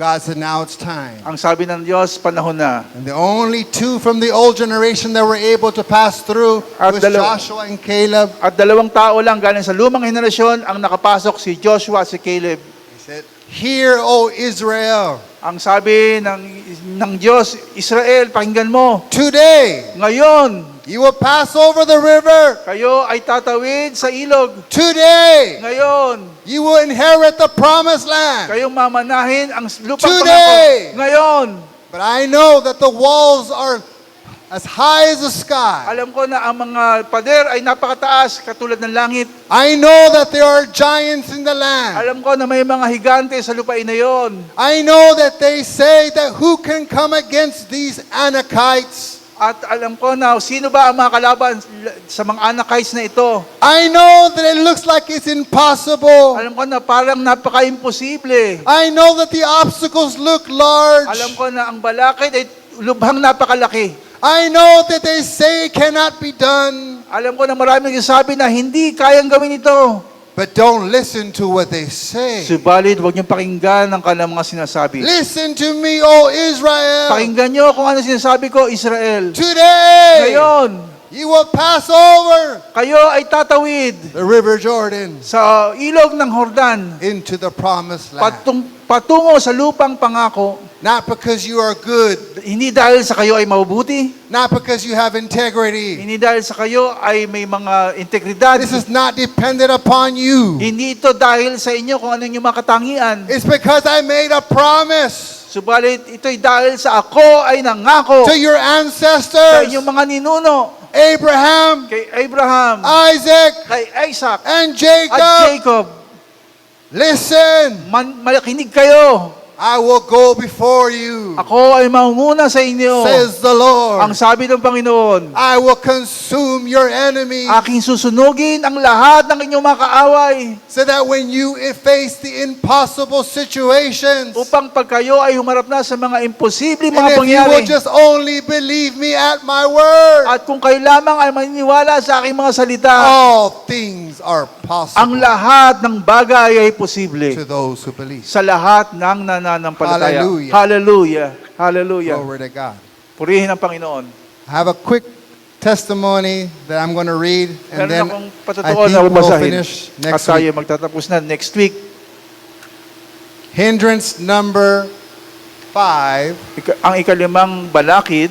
Speaker 1: God said, now it's time.
Speaker 2: ang sabi ng Diyos, panahon na.
Speaker 1: And the only 2 from the old generation that were able to pass through
Speaker 2: At
Speaker 1: was Joshua and Caleb.
Speaker 2: At 2 tao lang galing sa lumang henerasyon ang nakapasok, si Joshua at si Caleb.
Speaker 1: He said, hear, O Israel,
Speaker 2: Ang sabi ng Diyos, Israel, pakinggan mo.
Speaker 1: today
Speaker 2: Ngayon,
Speaker 1: you will pass over the river.
Speaker 2: kayo ay tatawid sa ilog.
Speaker 1: Today
Speaker 2: Ngayon,
Speaker 1: you will inherit the promised land.
Speaker 2: kayong mamanahin ang lupang
Speaker 1: Today!
Speaker 2: pangako. Ngayon,
Speaker 1: But I know that the walls are as high as the sky.
Speaker 2: alam ko na ang mga pader ay napakataas, katulad ng langit.
Speaker 1: I know that there are giants in the land.
Speaker 2: Alam ko na may mga higante sa lupain na yon.
Speaker 1: I know that they say that who can come against these Anakites?
Speaker 2: At alam ko na sino ba ang mga kalaban sa mga Anakites na ito.
Speaker 1: I know that it looks like it's impossible.
Speaker 2: Alam ko na parang napaka-imposible.
Speaker 1: I know that the obstacles look large.
Speaker 2: Alam ko na ang balakid ay lubhang napakalaki.
Speaker 1: I know that they say it cannot be done.
Speaker 2: Alam ko na maraming nagsasabi na hindi kayang gawin ito.
Speaker 1: But don't listen to what they say.
Speaker 2: Subalit, huwag niyong pakinggan ang kanilang mga sinasabi.
Speaker 1: Listen to me, O Israel.
Speaker 2: Pakinggan niyo kung ano sinasabi ko, Israel.
Speaker 1: Today,
Speaker 2: Ngayon,
Speaker 1: you will pass over
Speaker 2: kayo ay tatawid
Speaker 1: the river Jordan
Speaker 2: sa ilog ng Jordan
Speaker 1: into the promised land.
Speaker 2: patungo sa lupang pangako.
Speaker 1: Not because you are good,
Speaker 2: Hindi dahil sa kayo ay mabubuti.
Speaker 1: not because you have integrity.
Speaker 2: Hindi dahil sa kayo ay may mga integridad.
Speaker 1: This is not dependent upon you.
Speaker 2: Hindi ito dahil sa inyo kung ano yung mga katangian.
Speaker 1: It's because I made a promise
Speaker 2: Subalit, ito'y dahil sa ako ay nangako
Speaker 1: to your
Speaker 2: sa
Speaker 1: ancestors,
Speaker 2: inyong mga ninuno,
Speaker 1: Abraham,
Speaker 2: kay Abraham,
Speaker 1: Isaac,
Speaker 2: kay Isaac,
Speaker 1: and
Speaker 2: at
Speaker 1: Jacob.
Speaker 2: Jacob.
Speaker 1: Listen,
Speaker 2: Makinig kayo.
Speaker 1: I will go before you,
Speaker 2: Ako ay manguna sa inyo.
Speaker 1: says the Lord.
Speaker 2: Ang sabi ng Panginoon,
Speaker 1: I will consume your enemies,
Speaker 2: aking susunugin ang lahat ng inyong mga kaaway,
Speaker 1: so that when you face the impossible situations,
Speaker 2: upang pag kayo ay humarap na sa mga imposibleng
Speaker 1: and
Speaker 2: mga
Speaker 1: if you
Speaker 2: pangyari,
Speaker 1: will just only believe me at my word,
Speaker 2: at kung kayo lamang ay maniniwala sa aking mga salita,
Speaker 1: all things are
Speaker 2: ang
Speaker 1: possible
Speaker 2: lahat ng bagay ay posible
Speaker 1: to those who believe.
Speaker 2: sa lahat ng nananampalataya.
Speaker 1: Hallelujah.
Speaker 2: Hallelujah. Hallelujah.
Speaker 1: Glory to God.
Speaker 2: Purihin ang Panginoon.
Speaker 1: I have a quick testimony that I'm going to read, and
Speaker 2: Meron
Speaker 1: then
Speaker 2: akong
Speaker 1: I
Speaker 2: patutuon
Speaker 1: think
Speaker 2: na
Speaker 1: we'll
Speaker 2: babasahin.
Speaker 1: finish
Speaker 2: At
Speaker 1: next
Speaker 2: tayo
Speaker 1: week.
Speaker 2: magtatapos na next week.
Speaker 1: Hindrance number 5,
Speaker 2: Ang ikalimang balakid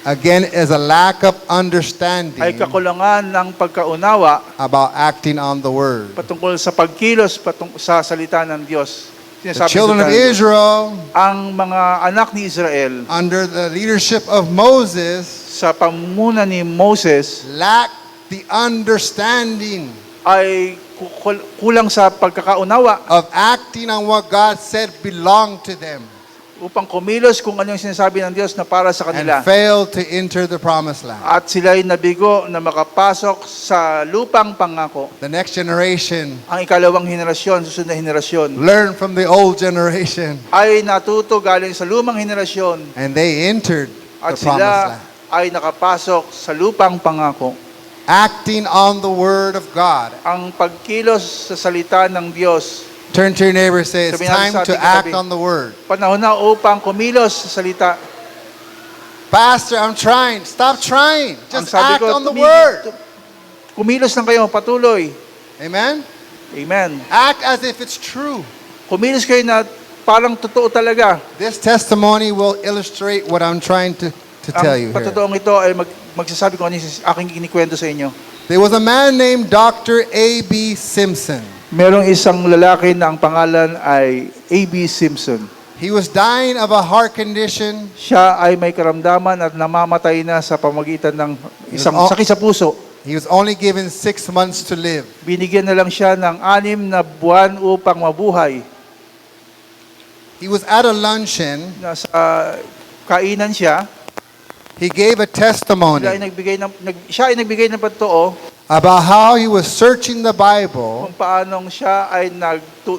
Speaker 1: again, is a lack of understanding
Speaker 2: ay kakulangan ng pagkaunawa
Speaker 1: about acting on the word.
Speaker 2: patungkol sa pagkilos sa salita ng Diyos.
Speaker 1: The
Speaker 2: Sinasabi
Speaker 1: children
Speaker 2: sa
Speaker 1: of
Speaker 2: tayo,
Speaker 1: Israel,
Speaker 2: ang mga anak ni Israel
Speaker 1: under the leadership of Moses,
Speaker 2: sa pamumuno ni Moses
Speaker 1: lacked the understanding
Speaker 2: ay kulang sa pagkakaunawa
Speaker 1: of acting on what God said belonged to them,
Speaker 2: upang kumilos kung ano yung sinasabi ng Diyos na para sa
Speaker 1: and
Speaker 2: kanila.
Speaker 1: failed to enter the promised land.
Speaker 2: At sila'y nabigo na makapasok sa lupang pangako.
Speaker 1: The next generation
Speaker 2: Ang ikalawang henerasyon, susunod na henerasyon,
Speaker 1: learned from the old generation,
Speaker 2: ay natuto galing sa lumang henerasyon
Speaker 1: and they entered the
Speaker 2: at
Speaker 1: promised
Speaker 2: sila
Speaker 1: land.
Speaker 2: ay nakapasok sa lupang pangako.
Speaker 1: Acting on the word of God.
Speaker 2: Ang pagkilos sa salita ng Diyos,
Speaker 1: Turn to your neighbor and say, it's
Speaker 2: Sabihin natin
Speaker 1: time
Speaker 2: sa
Speaker 1: to
Speaker 2: ating
Speaker 1: act
Speaker 2: katabi.
Speaker 1: on the word.
Speaker 2: panahon na upang kumilos sa salita.
Speaker 1: Pastor, I'm trying. Stop trying.
Speaker 2: Ang
Speaker 1: Just
Speaker 2: sabi
Speaker 1: act
Speaker 2: ko,
Speaker 1: on the word.
Speaker 2: kumilos lang kayo, patuloy.
Speaker 1: Amen?
Speaker 2: Amen.
Speaker 1: Act as if it's true.
Speaker 2: Kumilos kayo na parang totoo talaga.
Speaker 1: This testimony will illustrate what I'm trying to tell you
Speaker 2: Ang
Speaker 1: here.
Speaker 2: patutuong ito ay magsasabi ko ano yung aking kinikwento sa inyo.
Speaker 1: There was a man named Dr. A.B. Simpson.
Speaker 2: Merong isang lalaki na ang pangalan ay A.B. Simpson.
Speaker 1: He was dying of a heart condition.
Speaker 2: Siya ay may karamdaman at namamatay na sa pamagitan ng isang
Speaker 1: Oh.
Speaker 2: sakit sa puso.
Speaker 1: He was only given 6 months to live.
Speaker 2: Binigyan na lang siya ng 6 na buwan upang mabuhay.
Speaker 1: He was at a luncheon.
Speaker 2: Nasa kainan siya.
Speaker 1: He gave a testimony
Speaker 2: Siya ay nagbigay ng pagtoo
Speaker 1: about how he was searching the Bible
Speaker 2: kung paanong siya ay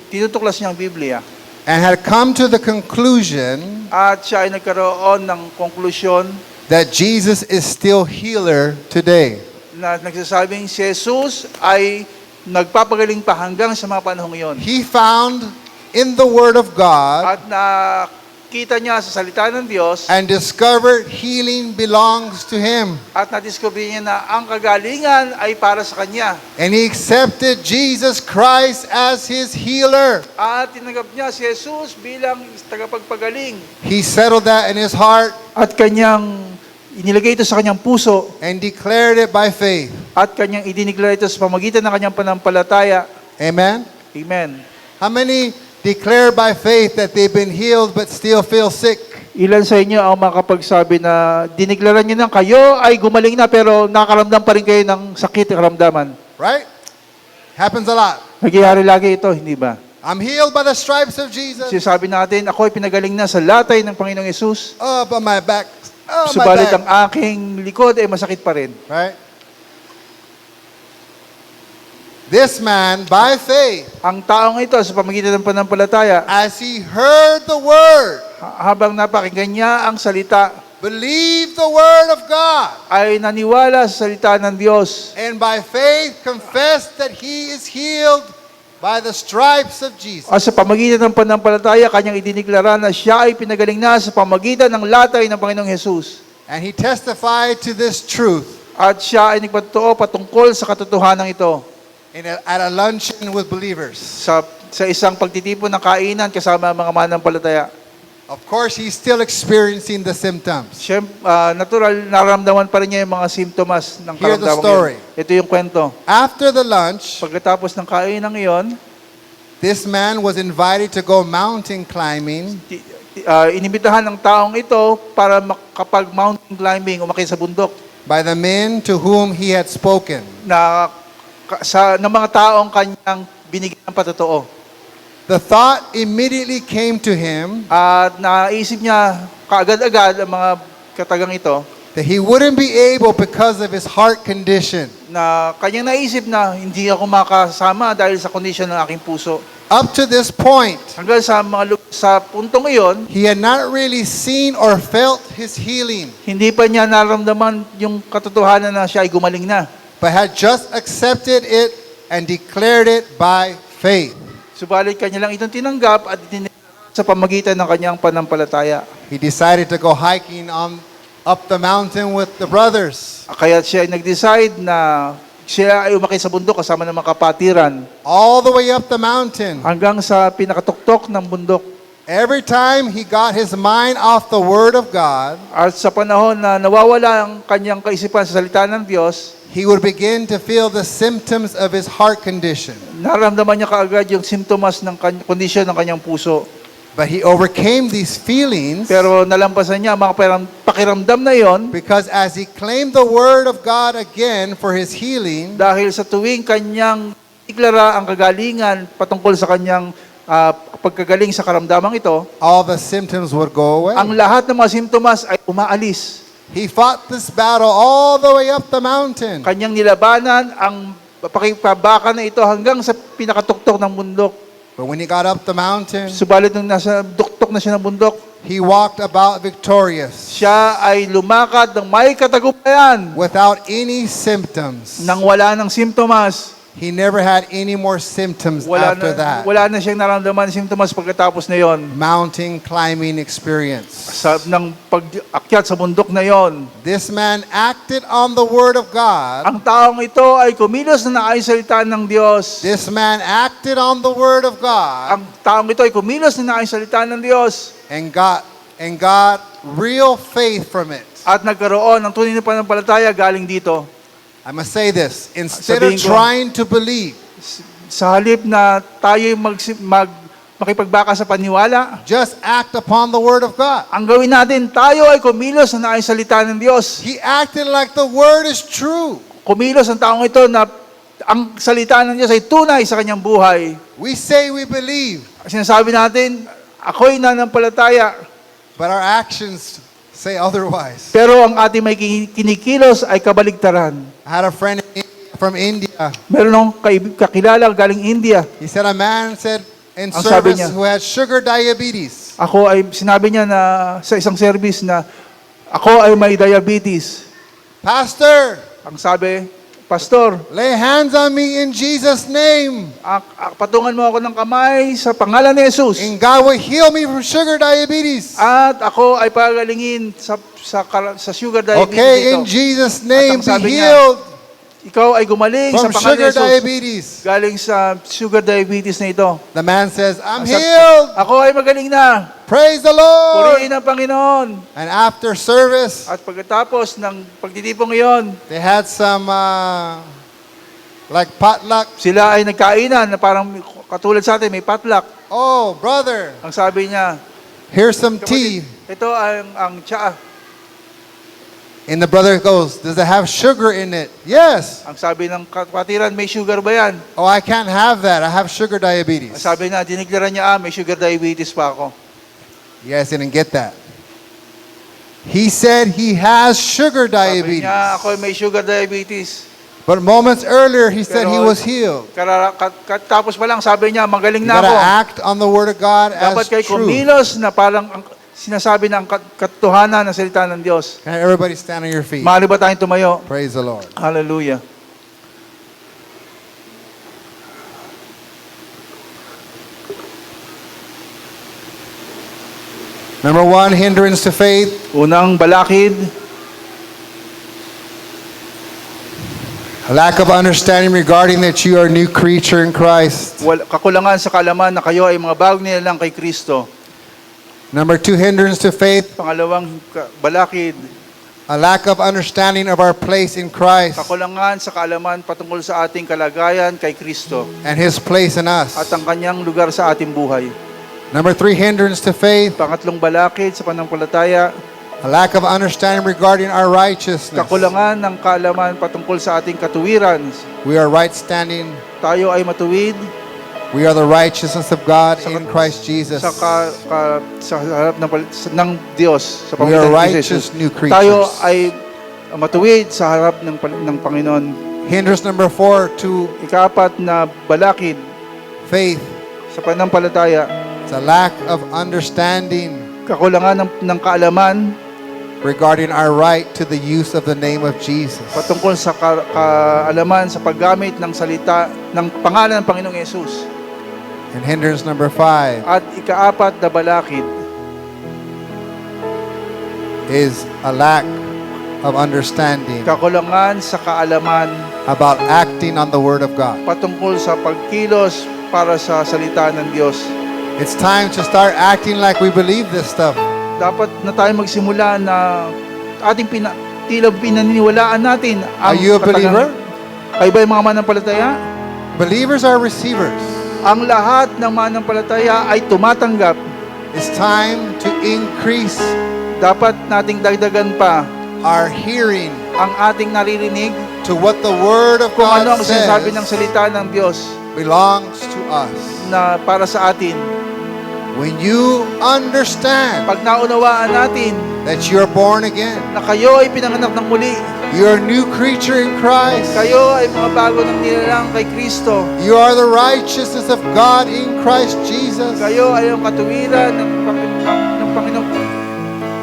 Speaker 2: tinutuklas niya ang Biblia.
Speaker 1: and had come to the conclusion
Speaker 2: At siya ay nagkaroon ng konklusyon
Speaker 1: that Jesus is still healer today.
Speaker 2: na nagsasabing si Jesus ay nagpapagaling pa hanggang sa mga panahong iyon.
Speaker 1: He found in the Word of God
Speaker 2: At nakita niya sa salita ng Diyos
Speaker 1: and discovered healing belongs to him.
Speaker 2: at nadiscover niya na ang kagalingan ay para sa Kanya.
Speaker 1: And he accepted Jesus Christ as his healer.
Speaker 2: At tinanggap niya si Jesus bilang tagapagpagaling.
Speaker 1: He settled that in his heart
Speaker 2: At kanyang inilagay ito sa kanyang puso
Speaker 1: and declared it by faith.
Speaker 2: at kanyang idinigla ito sa pamagitan ng kanyang panampalataya.
Speaker 1: Amen?
Speaker 2: Amen.
Speaker 1: How many declare by faith that they've been healed but still feel sick?
Speaker 2: Ilan sa inyo ang makapagsabi na diniklaran niyo na kayo ay gumaling na pero nakaramdam pa rin kayo ng sakit at karamdaman?
Speaker 1: Right? Happens a lot.
Speaker 2: Nagyayari lagi ito, hindi ba?
Speaker 1: I'm healed by the stripes of Jesus.
Speaker 2: Sinasabi natin, ako ay pinagaling na sa latay ng Panginoong Yesus.
Speaker 1: Oh, but my back. Oh, my
Speaker 2: Subalit
Speaker 1: back.
Speaker 2: ang aking likod ay masakit pa rin.
Speaker 1: Right? This man, by faith,
Speaker 2: Ang taong ito sa pamagitan ng panampalataya,
Speaker 1: as he heard the word,
Speaker 2: habang napakinggan niya ang salita,
Speaker 1: believed the word of God,
Speaker 2: ay naniwala sa salita ng Diyos.
Speaker 1: and by faith confessed that he is healed by the stripes of Jesus.
Speaker 2: At sa pamagitan ng panampalataya, kanyang idineklara na siya ay pinagaling na sa pamagitan ng latay ng Panginoong Jesus.
Speaker 1: And he testified to this truth
Speaker 2: At siya ay nagpatuo patungkol sa katotohanan ito
Speaker 1: at a luncheon with believers.
Speaker 2: sa isang pagtitipon ng kainan kasama ang mga manampalataya.
Speaker 1: Of course, he's still experiencing the symptoms.
Speaker 2: Siyempre, natural, nararamdaman pa rin niya yung mga simptomas ng
Speaker 1: Hear the
Speaker 2: karamdaman
Speaker 1: story.
Speaker 2: yun. Ito yung kwento.
Speaker 1: After the lunch,
Speaker 2: Pagkatapos ng kainan iyon,
Speaker 1: this man was invited to go mountain climbing
Speaker 2: inimbitahan ng taong ito para makapag mountain climbing, umakyat sa bundok
Speaker 1: by the men to whom he had spoken.
Speaker 2: ng mga taong kanyang binigyan ng patotoo.
Speaker 1: The thought immediately came to him
Speaker 2: At naisip niya kaagad-agad ang mga katagang ito
Speaker 1: that he wouldn't be able because of his heart condition.
Speaker 2: na kanyang naisip na hindi ako makasama dahil sa kondisyon ng aking puso.
Speaker 1: Up to this point,
Speaker 2: Hanggang sa puntong iyon,
Speaker 1: he had not really seen or felt his healing,
Speaker 2: hindi pa niya naramdaman yung katotohanan na siya ay gumaling na.
Speaker 1: but had just accepted it and declared it by faith.
Speaker 2: Subalit kanya lang itong tinanggap at sa pamagitan ng kanyang panampalataya.
Speaker 1: He decided to go hiking up the mountain with the brothers.
Speaker 2: Kaya siya ay nag-decide na siya ay umakyat sa bundok kasama ng mga kapatiran
Speaker 1: All the way up the mountain.
Speaker 2: hanggang sa pinakatuktok ng bundok.
Speaker 1: Every time he got his mind off the Word of God,
Speaker 2: At sa panahon na nawawala ang kanyang kaisipan sa salita ng Diyos,
Speaker 1: he would begin to feel the symptoms of his heart condition.
Speaker 2: naramdaman niya kaagad yung simptomas ng kondisyon ng kanyang puso.
Speaker 1: But he overcame these feelings
Speaker 2: Pero nalampasan niya ang mga pakiramdam na yon
Speaker 1: because as he claimed the Word of God again for his healing,
Speaker 2: dahil sa tuwing kanyang iklara ang kagalingan patungkol sa kanyang pagkagaling sa karamdamang ito,
Speaker 1: all the symptoms would go away.
Speaker 2: ang lahat ng mga simptomas ay umaalis.
Speaker 1: He fought this battle all the way up the mountain.
Speaker 2: Kanyang nilabanan ang pakipabaka na ito hanggang sa pinakatuktok ng bundok.
Speaker 1: But when he got up the mountain,
Speaker 2: Subalit nung nasa tuktok na siya ng bundok,
Speaker 1: he walked about victorious
Speaker 2: siya ay lumakad ng may katagumpayan
Speaker 1: without any symptoms.
Speaker 2: nang wala ng simptomas.
Speaker 1: He never had any more symptoms after that.
Speaker 2: Wala na siyang naramdaman ng simptomas pagkatapos na yon.
Speaker 1: Mountain climbing experience.
Speaker 2: Ng pag-akyat sa bundok na yon.
Speaker 1: This man acted on the Word of God.
Speaker 2: Ang taong ito ay kumilos na naayon sa salita ng Diyos.
Speaker 1: This man acted on the Word of God
Speaker 2: Ang taong ito ay kumilos na naayon sa salita ng Diyos.
Speaker 1: and got real faith from it.
Speaker 2: At nagkaroon ng tunay na pananampalataya galing dito.
Speaker 1: I must say this. Instead of
Speaker 2: Sabihin ko,
Speaker 1: trying to believe,
Speaker 2: Sa halip na tayo makipagbaka sa paniwala,
Speaker 1: just act upon the Word of God.
Speaker 2: ang gawin natin, tayo ay kumilos na naayon sa salita ng Diyos.
Speaker 1: He acted like the Word is true.
Speaker 2: Kumilos ang taong ito na ang salita ng Diyos ay tunay sa kanyang buhay.
Speaker 1: We say we believe,
Speaker 2: Sinasabi natin, ako'y nananampalataya.
Speaker 1: but our actions say otherwise.
Speaker 2: Pero ang ating may kinikilos ay kabaligtaran.
Speaker 1: I had a friend from India.
Speaker 2: Meron akong kakilala galing India.
Speaker 1: He said a man said in
Speaker 2: Ang sabi
Speaker 1: service
Speaker 2: niya,
Speaker 1: who had sugar diabetes.
Speaker 2: Sinabi niya na sa isang service na ako ay may diabetes.
Speaker 1: Pastor,
Speaker 2: Ang sabi, Pastor,
Speaker 1: lay hands on me in Jesus' name,
Speaker 2: patungan mo ako ng kamay sa pangalan ni Jesus.
Speaker 1: and God will heal me from sugar diabetes.
Speaker 2: At ako ay pagalingin sa sugar diabetes
Speaker 1: Okay,
Speaker 2: nito.
Speaker 1: in Jesus' name,
Speaker 2: At ang
Speaker 1: be
Speaker 2: sabi niya,
Speaker 1: healed
Speaker 2: Ikaw ay gumaling sa
Speaker 1: from
Speaker 2: pangalan ni
Speaker 1: sugar
Speaker 2: Jesus.
Speaker 1: diabetes.
Speaker 2: Galing sa sugar diabetes na ito.
Speaker 1: The man says, I'm
Speaker 2: Ang sabi-
Speaker 1: healed.
Speaker 2: Ako ay magaling na.
Speaker 1: Praise the Lord.
Speaker 2: Purihin ang Panginoon.
Speaker 1: And after service,
Speaker 2: At pagkatapos ng pagtitipong iyon,
Speaker 1: they had some like potluck.
Speaker 2: sila ay nagkainan na parang katulad sa atin, may potluck.
Speaker 1: Oh, brother,
Speaker 2: Ang sabi niya,
Speaker 1: here's some tea.
Speaker 2: ito ang tsaa.
Speaker 1: And the brother goes, does it have sugar in it? Yes.
Speaker 2: Ang sabi ng kapatiran, may sugar ba yan?
Speaker 1: Oh, I can't have that. I have sugar
Speaker 2: Ang
Speaker 1: diabetes.
Speaker 2: sabi na, diniglaran niya, may sugar diabetes pa ako.
Speaker 1: You guys didn't get that. He said he has sugar
Speaker 2: Sabi
Speaker 1: diabetes.
Speaker 2: niya, ako ay may sugar diabetes.
Speaker 1: But moments earlier, he said he
Speaker 2: Pero-
Speaker 1: was healed.
Speaker 2: Tapos pa lang, sabi niya,
Speaker 1: You
Speaker 2: magaling na
Speaker 1: gotta
Speaker 2: ako.
Speaker 1: act on the word of God
Speaker 2: Dapat
Speaker 1: as
Speaker 2: kayo
Speaker 1: true.
Speaker 2: kumilos na parang sinasabi ng katotohanan ng salita ng Diyos.
Speaker 1: Can everybody stand on your feet?
Speaker 2: Maaari ba tayong tumayo?
Speaker 1: Praise the Lord.
Speaker 2: Hallelujah.
Speaker 1: Number one, hindrance to faith.
Speaker 2: Unang balakid,
Speaker 1: A lack of understanding regarding that you are a new creature in Christ.
Speaker 2: kakulangan sa kaalaman na kayo ay mga bagong nilalang kay Kristo.
Speaker 1: Number two, hindrance to faith.
Speaker 2: Pangalawang balakid,
Speaker 1: A lack of understanding of our place in Christ
Speaker 2: kakulangan sa kaalaman patungkol sa ating kalagayan kay Kristo
Speaker 1: and His place in
Speaker 2: at
Speaker 1: us.
Speaker 2: ang kanyang lugar sa ating buhay.
Speaker 1: Number three, hindrance to faith.
Speaker 2: Pangatlong balakid sa pananampalataya,
Speaker 1: A lack of understanding regarding our righteousness.
Speaker 2: kakulangan ng kaalaman patungkol sa ating katuwiran.
Speaker 1: We are right standing
Speaker 2: Tayo ay matuwid
Speaker 1: We are the righteousness of God in Christ Jesus.
Speaker 2: Sa harap ng Diyos, sa
Speaker 1: We are
Speaker 2: pamagitan ni Jesus.
Speaker 1: righteous new
Speaker 2: Tayo
Speaker 1: creatures.
Speaker 2: ay matuwid sa harap ng Panginoon.
Speaker 1: Hindrance number 4 to
Speaker 2: Ika-4 na balakid
Speaker 1: faith.
Speaker 2: sa pananampalataya,
Speaker 1: It's a lack of understanding
Speaker 2: kakulangan ng kaalaman
Speaker 1: regarding our right to the use of the name of Jesus.
Speaker 2: patungkol sa kaalaman sa paggamit ng salita ng pangalan ng Panginoong Yesus.
Speaker 1: And hindrance number 5
Speaker 2: At ika-4 na balakid,
Speaker 1: is a lack of understanding
Speaker 2: kakulangan sa kaalaman
Speaker 1: about acting on the Word of God.
Speaker 2: patungkol sa pagkilos para sa salita ng Diyos.
Speaker 1: It's time to start acting like we believe this stuff.
Speaker 2: Dapat na tayo magsimula na ating tila pinaniniwalaan natin
Speaker 1: Are you a believer?
Speaker 2: Kayo ba yung mga manampalataya?
Speaker 1: Believers are receivers.
Speaker 2: Ang lahat ng manampalataya ay tumatanggap.
Speaker 1: It's time to increase
Speaker 2: Dapat nating dagdagan pa
Speaker 1: our hearing
Speaker 2: ang ating naririnig
Speaker 1: to what the Word of
Speaker 2: kung ano
Speaker 1: God
Speaker 2: ang sinasabi ng
Speaker 1: says
Speaker 2: salita ng Diyos
Speaker 1: belongs to us.
Speaker 2: na para sa atin.
Speaker 1: When you understand
Speaker 2: Pag naunawaan natin
Speaker 1: that you're born again,
Speaker 2: na kayo ay pinanganak ng muli,
Speaker 1: you're a new creature in Christ,
Speaker 2: kayo ay mga bago ng nilalang kay Kristo,
Speaker 1: you are the righteousness of God in Christ Jesus,
Speaker 2: kayo ay ang katuwiran ng Panginoon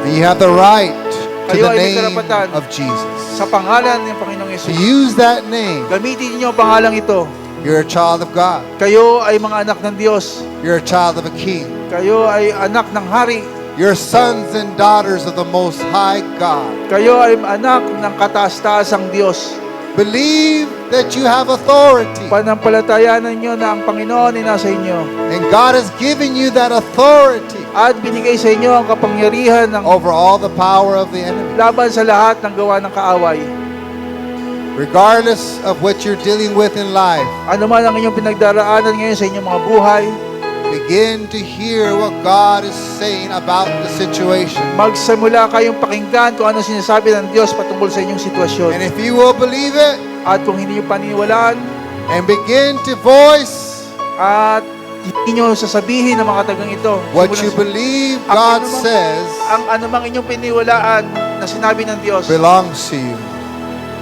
Speaker 1: and you have the right to
Speaker 2: Kayo
Speaker 1: the
Speaker 2: ay may
Speaker 1: name
Speaker 2: karapatan
Speaker 1: of Jesus.
Speaker 2: sa pangalan ng Panginoong
Speaker 1: To
Speaker 2: Yesus.
Speaker 1: use that name,
Speaker 2: Gamitin niyo ang pangalang ito.
Speaker 1: you're a child of God.
Speaker 2: Kayo ay mga anak ng Diyos.
Speaker 1: You're a child of a king.
Speaker 2: Kayo ay anak ng hari.
Speaker 1: You're sons and daughters of the Most High God.
Speaker 2: Kayo ay anak ng kataas-taasang Diyos.
Speaker 1: Believe that you have authority.
Speaker 2: Panampalatayan ninyo na ang Panginoon ay nasa inyo.
Speaker 1: And God has given you that authority
Speaker 2: At binigay sa inyo ang kapangyarihan ng
Speaker 1: over all the power of the enemy.
Speaker 2: laban sa lahat ng gawa ng kaaway.
Speaker 1: Regardless of what you're dealing with in life,
Speaker 2: Ano man ang inyong pinagdaraanan ngayon sa inyong mga buhay,
Speaker 1: begin to hear what God is saying about the situation.
Speaker 2: magsimula kayong pakinggan kung ano sinasabi ng Diyos patungkol sa inyong sitwasyon.
Speaker 1: And if you will believe it
Speaker 2: At kung hindi nyo paniniwalaan,
Speaker 1: and begin to voice
Speaker 2: at hindi nyo sasabihin ng mga tagang ito,
Speaker 1: what you
Speaker 2: simulan-
Speaker 1: believe
Speaker 2: Ang
Speaker 1: God
Speaker 2: anumang-
Speaker 1: says
Speaker 2: ang anumang inyong pininiwalaan na sinabi ng Diyos,
Speaker 1: belongs to you,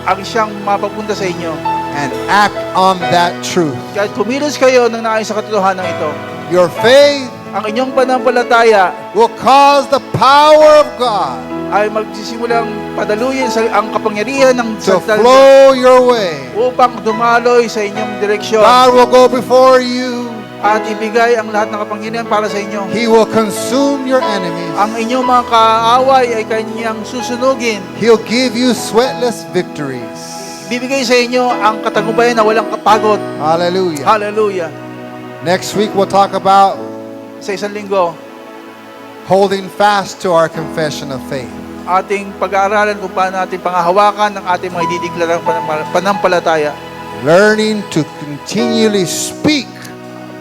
Speaker 2: ang siyang mapapunta sa inyo.
Speaker 1: and act on that truth.
Speaker 2: Kaya kumilos kayo ng naayon sa katotohanan ito.
Speaker 1: Your faith
Speaker 2: Ang inyong pananampalataya
Speaker 1: will cause the power of God
Speaker 2: ay magsisimulang padaluyin sa ang kapangyarihan ng
Speaker 1: to
Speaker 2: salita ng Diyos
Speaker 1: flow your way.
Speaker 2: upang dumaloy sa inyong direksyon
Speaker 1: God will go before you.
Speaker 2: at ibigay ang lahat ng kapangyarihan para sa inyo.
Speaker 1: He will consume your enemies.
Speaker 2: Ang inyong mga kaaway ay kanyang susunugin.
Speaker 1: He'll give you sweatless victories.
Speaker 2: Bibigay sa inyo ang katagumpayan na walang kapagod.
Speaker 1: Hallelujah.
Speaker 2: Hallelujah.
Speaker 1: Next week we'll talk about
Speaker 2: Sa isang linggo,
Speaker 1: holding fast to our confession of faith.
Speaker 2: ating pag-aaralan kung paano natin pangahawakan ng ating mga idideklarang panampalataya.
Speaker 1: Learning to continually speak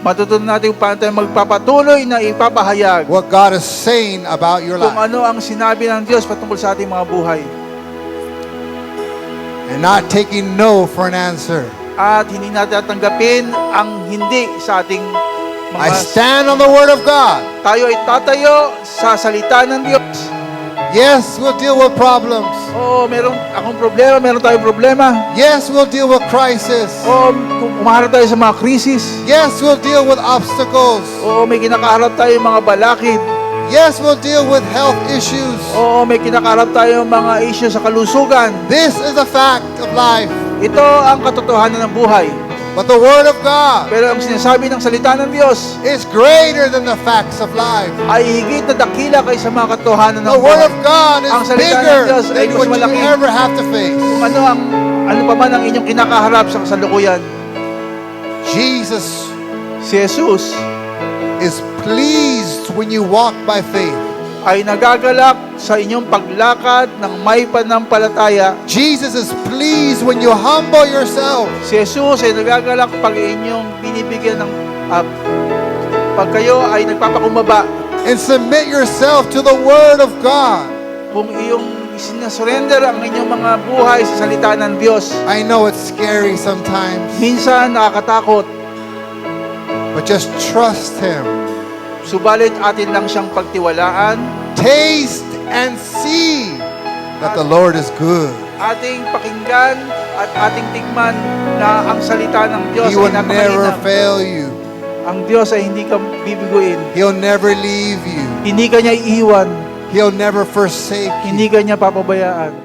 Speaker 2: Matutunan natin kung paano tayo magpapatuloy na ipapahayag
Speaker 1: what God is saying about your
Speaker 2: kung
Speaker 1: life.
Speaker 2: ano ang sinabi ng Diyos patungkol sa ating mga buhay.
Speaker 1: And not taking no for an answer.
Speaker 2: At hindi natin tatanggapin ang hindi sa ating
Speaker 1: I
Speaker 2: mga...
Speaker 1: stand on the Word of God.
Speaker 2: Tayo ay tatayo sa salita ng Diyos.
Speaker 1: Yes, we'll deal with problems.
Speaker 2: Oo, meron akong problema, meron tayong problema.
Speaker 1: Yes, we'll deal with crisis.
Speaker 2: Oo, umaharap tayo sa mga krisis.
Speaker 1: Yes, we'll deal with obstacles.
Speaker 2: Oo, may kinakaharap tayo mga balakid.
Speaker 1: Yes, we'll deal with health issues.
Speaker 2: Oo, may kinakaharap tayo mga issue sa kalusugan.
Speaker 1: This is a fact of life.
Speaker 2: Ito ang katotohanan ng buhay.
Speaker 1: But the Word of God
Speaker 2: Pero ang sinasabi ng salita ng Diyos
Speaker 1: is greater than the facts of life.
Speaker 2: ay higit na dakila kaysa mga katotohanan ng
Speaker 1: The Word
Speaker 2: buhay.
Speaker 1: of God is
Speaker 2: Ang salita ng
Speaker 1: bigger
Speaker 2: Diyos ay
Speaker 1: than
Speaker 2: mas
Speaker 1: what you
Speaker 2: malaki.
Speaker 1: ever have to face.
Speaker 2: Kung ano pa man ang inyong kinakaharap sa kasalukuyan.
Speaker 1: Jesus
Speaker 2: Si Jesus
Speaker 1: is pleased when you walk by faith.
Speaker 2: ay nagagalak sa inyong paglakad ng may panampalataya.
Speaker 1: Jesus is pleased when you humble yourself.
Speaker 2: Si Jesus ay nagagalak pag inyong binibigyan ng pag kayo ay nagpapakumbaba.
Speaker 1: And submit yourself to the Word of God.
Speaker 2: Kung iyong sinasurrender ang inyong mga buhay sa salita ng Diyos.
Speaker 1: I know it's scary sometimes.
Speaker 2: Minsan nakakatakot.
Speaker 1: but just trust Him.
Speaker 2: Subalit atin lang siyang pagtiwalaan,
Speaker 1: Taste and see that the Lord is good.
Speaker 2: ating pakinggan at ating tikman na ang salita ng Diyos
Speaker 1: He will
Speaker 2: ay
Speaker 1: never
Speaker 2: napakainam.
Speaker 1: fail you.
Speaker 2: Ang Diyos ay hindi ka bibiguin.
Speaker 1: He'll never leave you.
Speaker 2: Hindi ka niya iiwan.
Speaker 1: He'll never forsake
Speaker 2: Hindi
Speaker 1: you.
Speaker 2: ka niya papabayaan.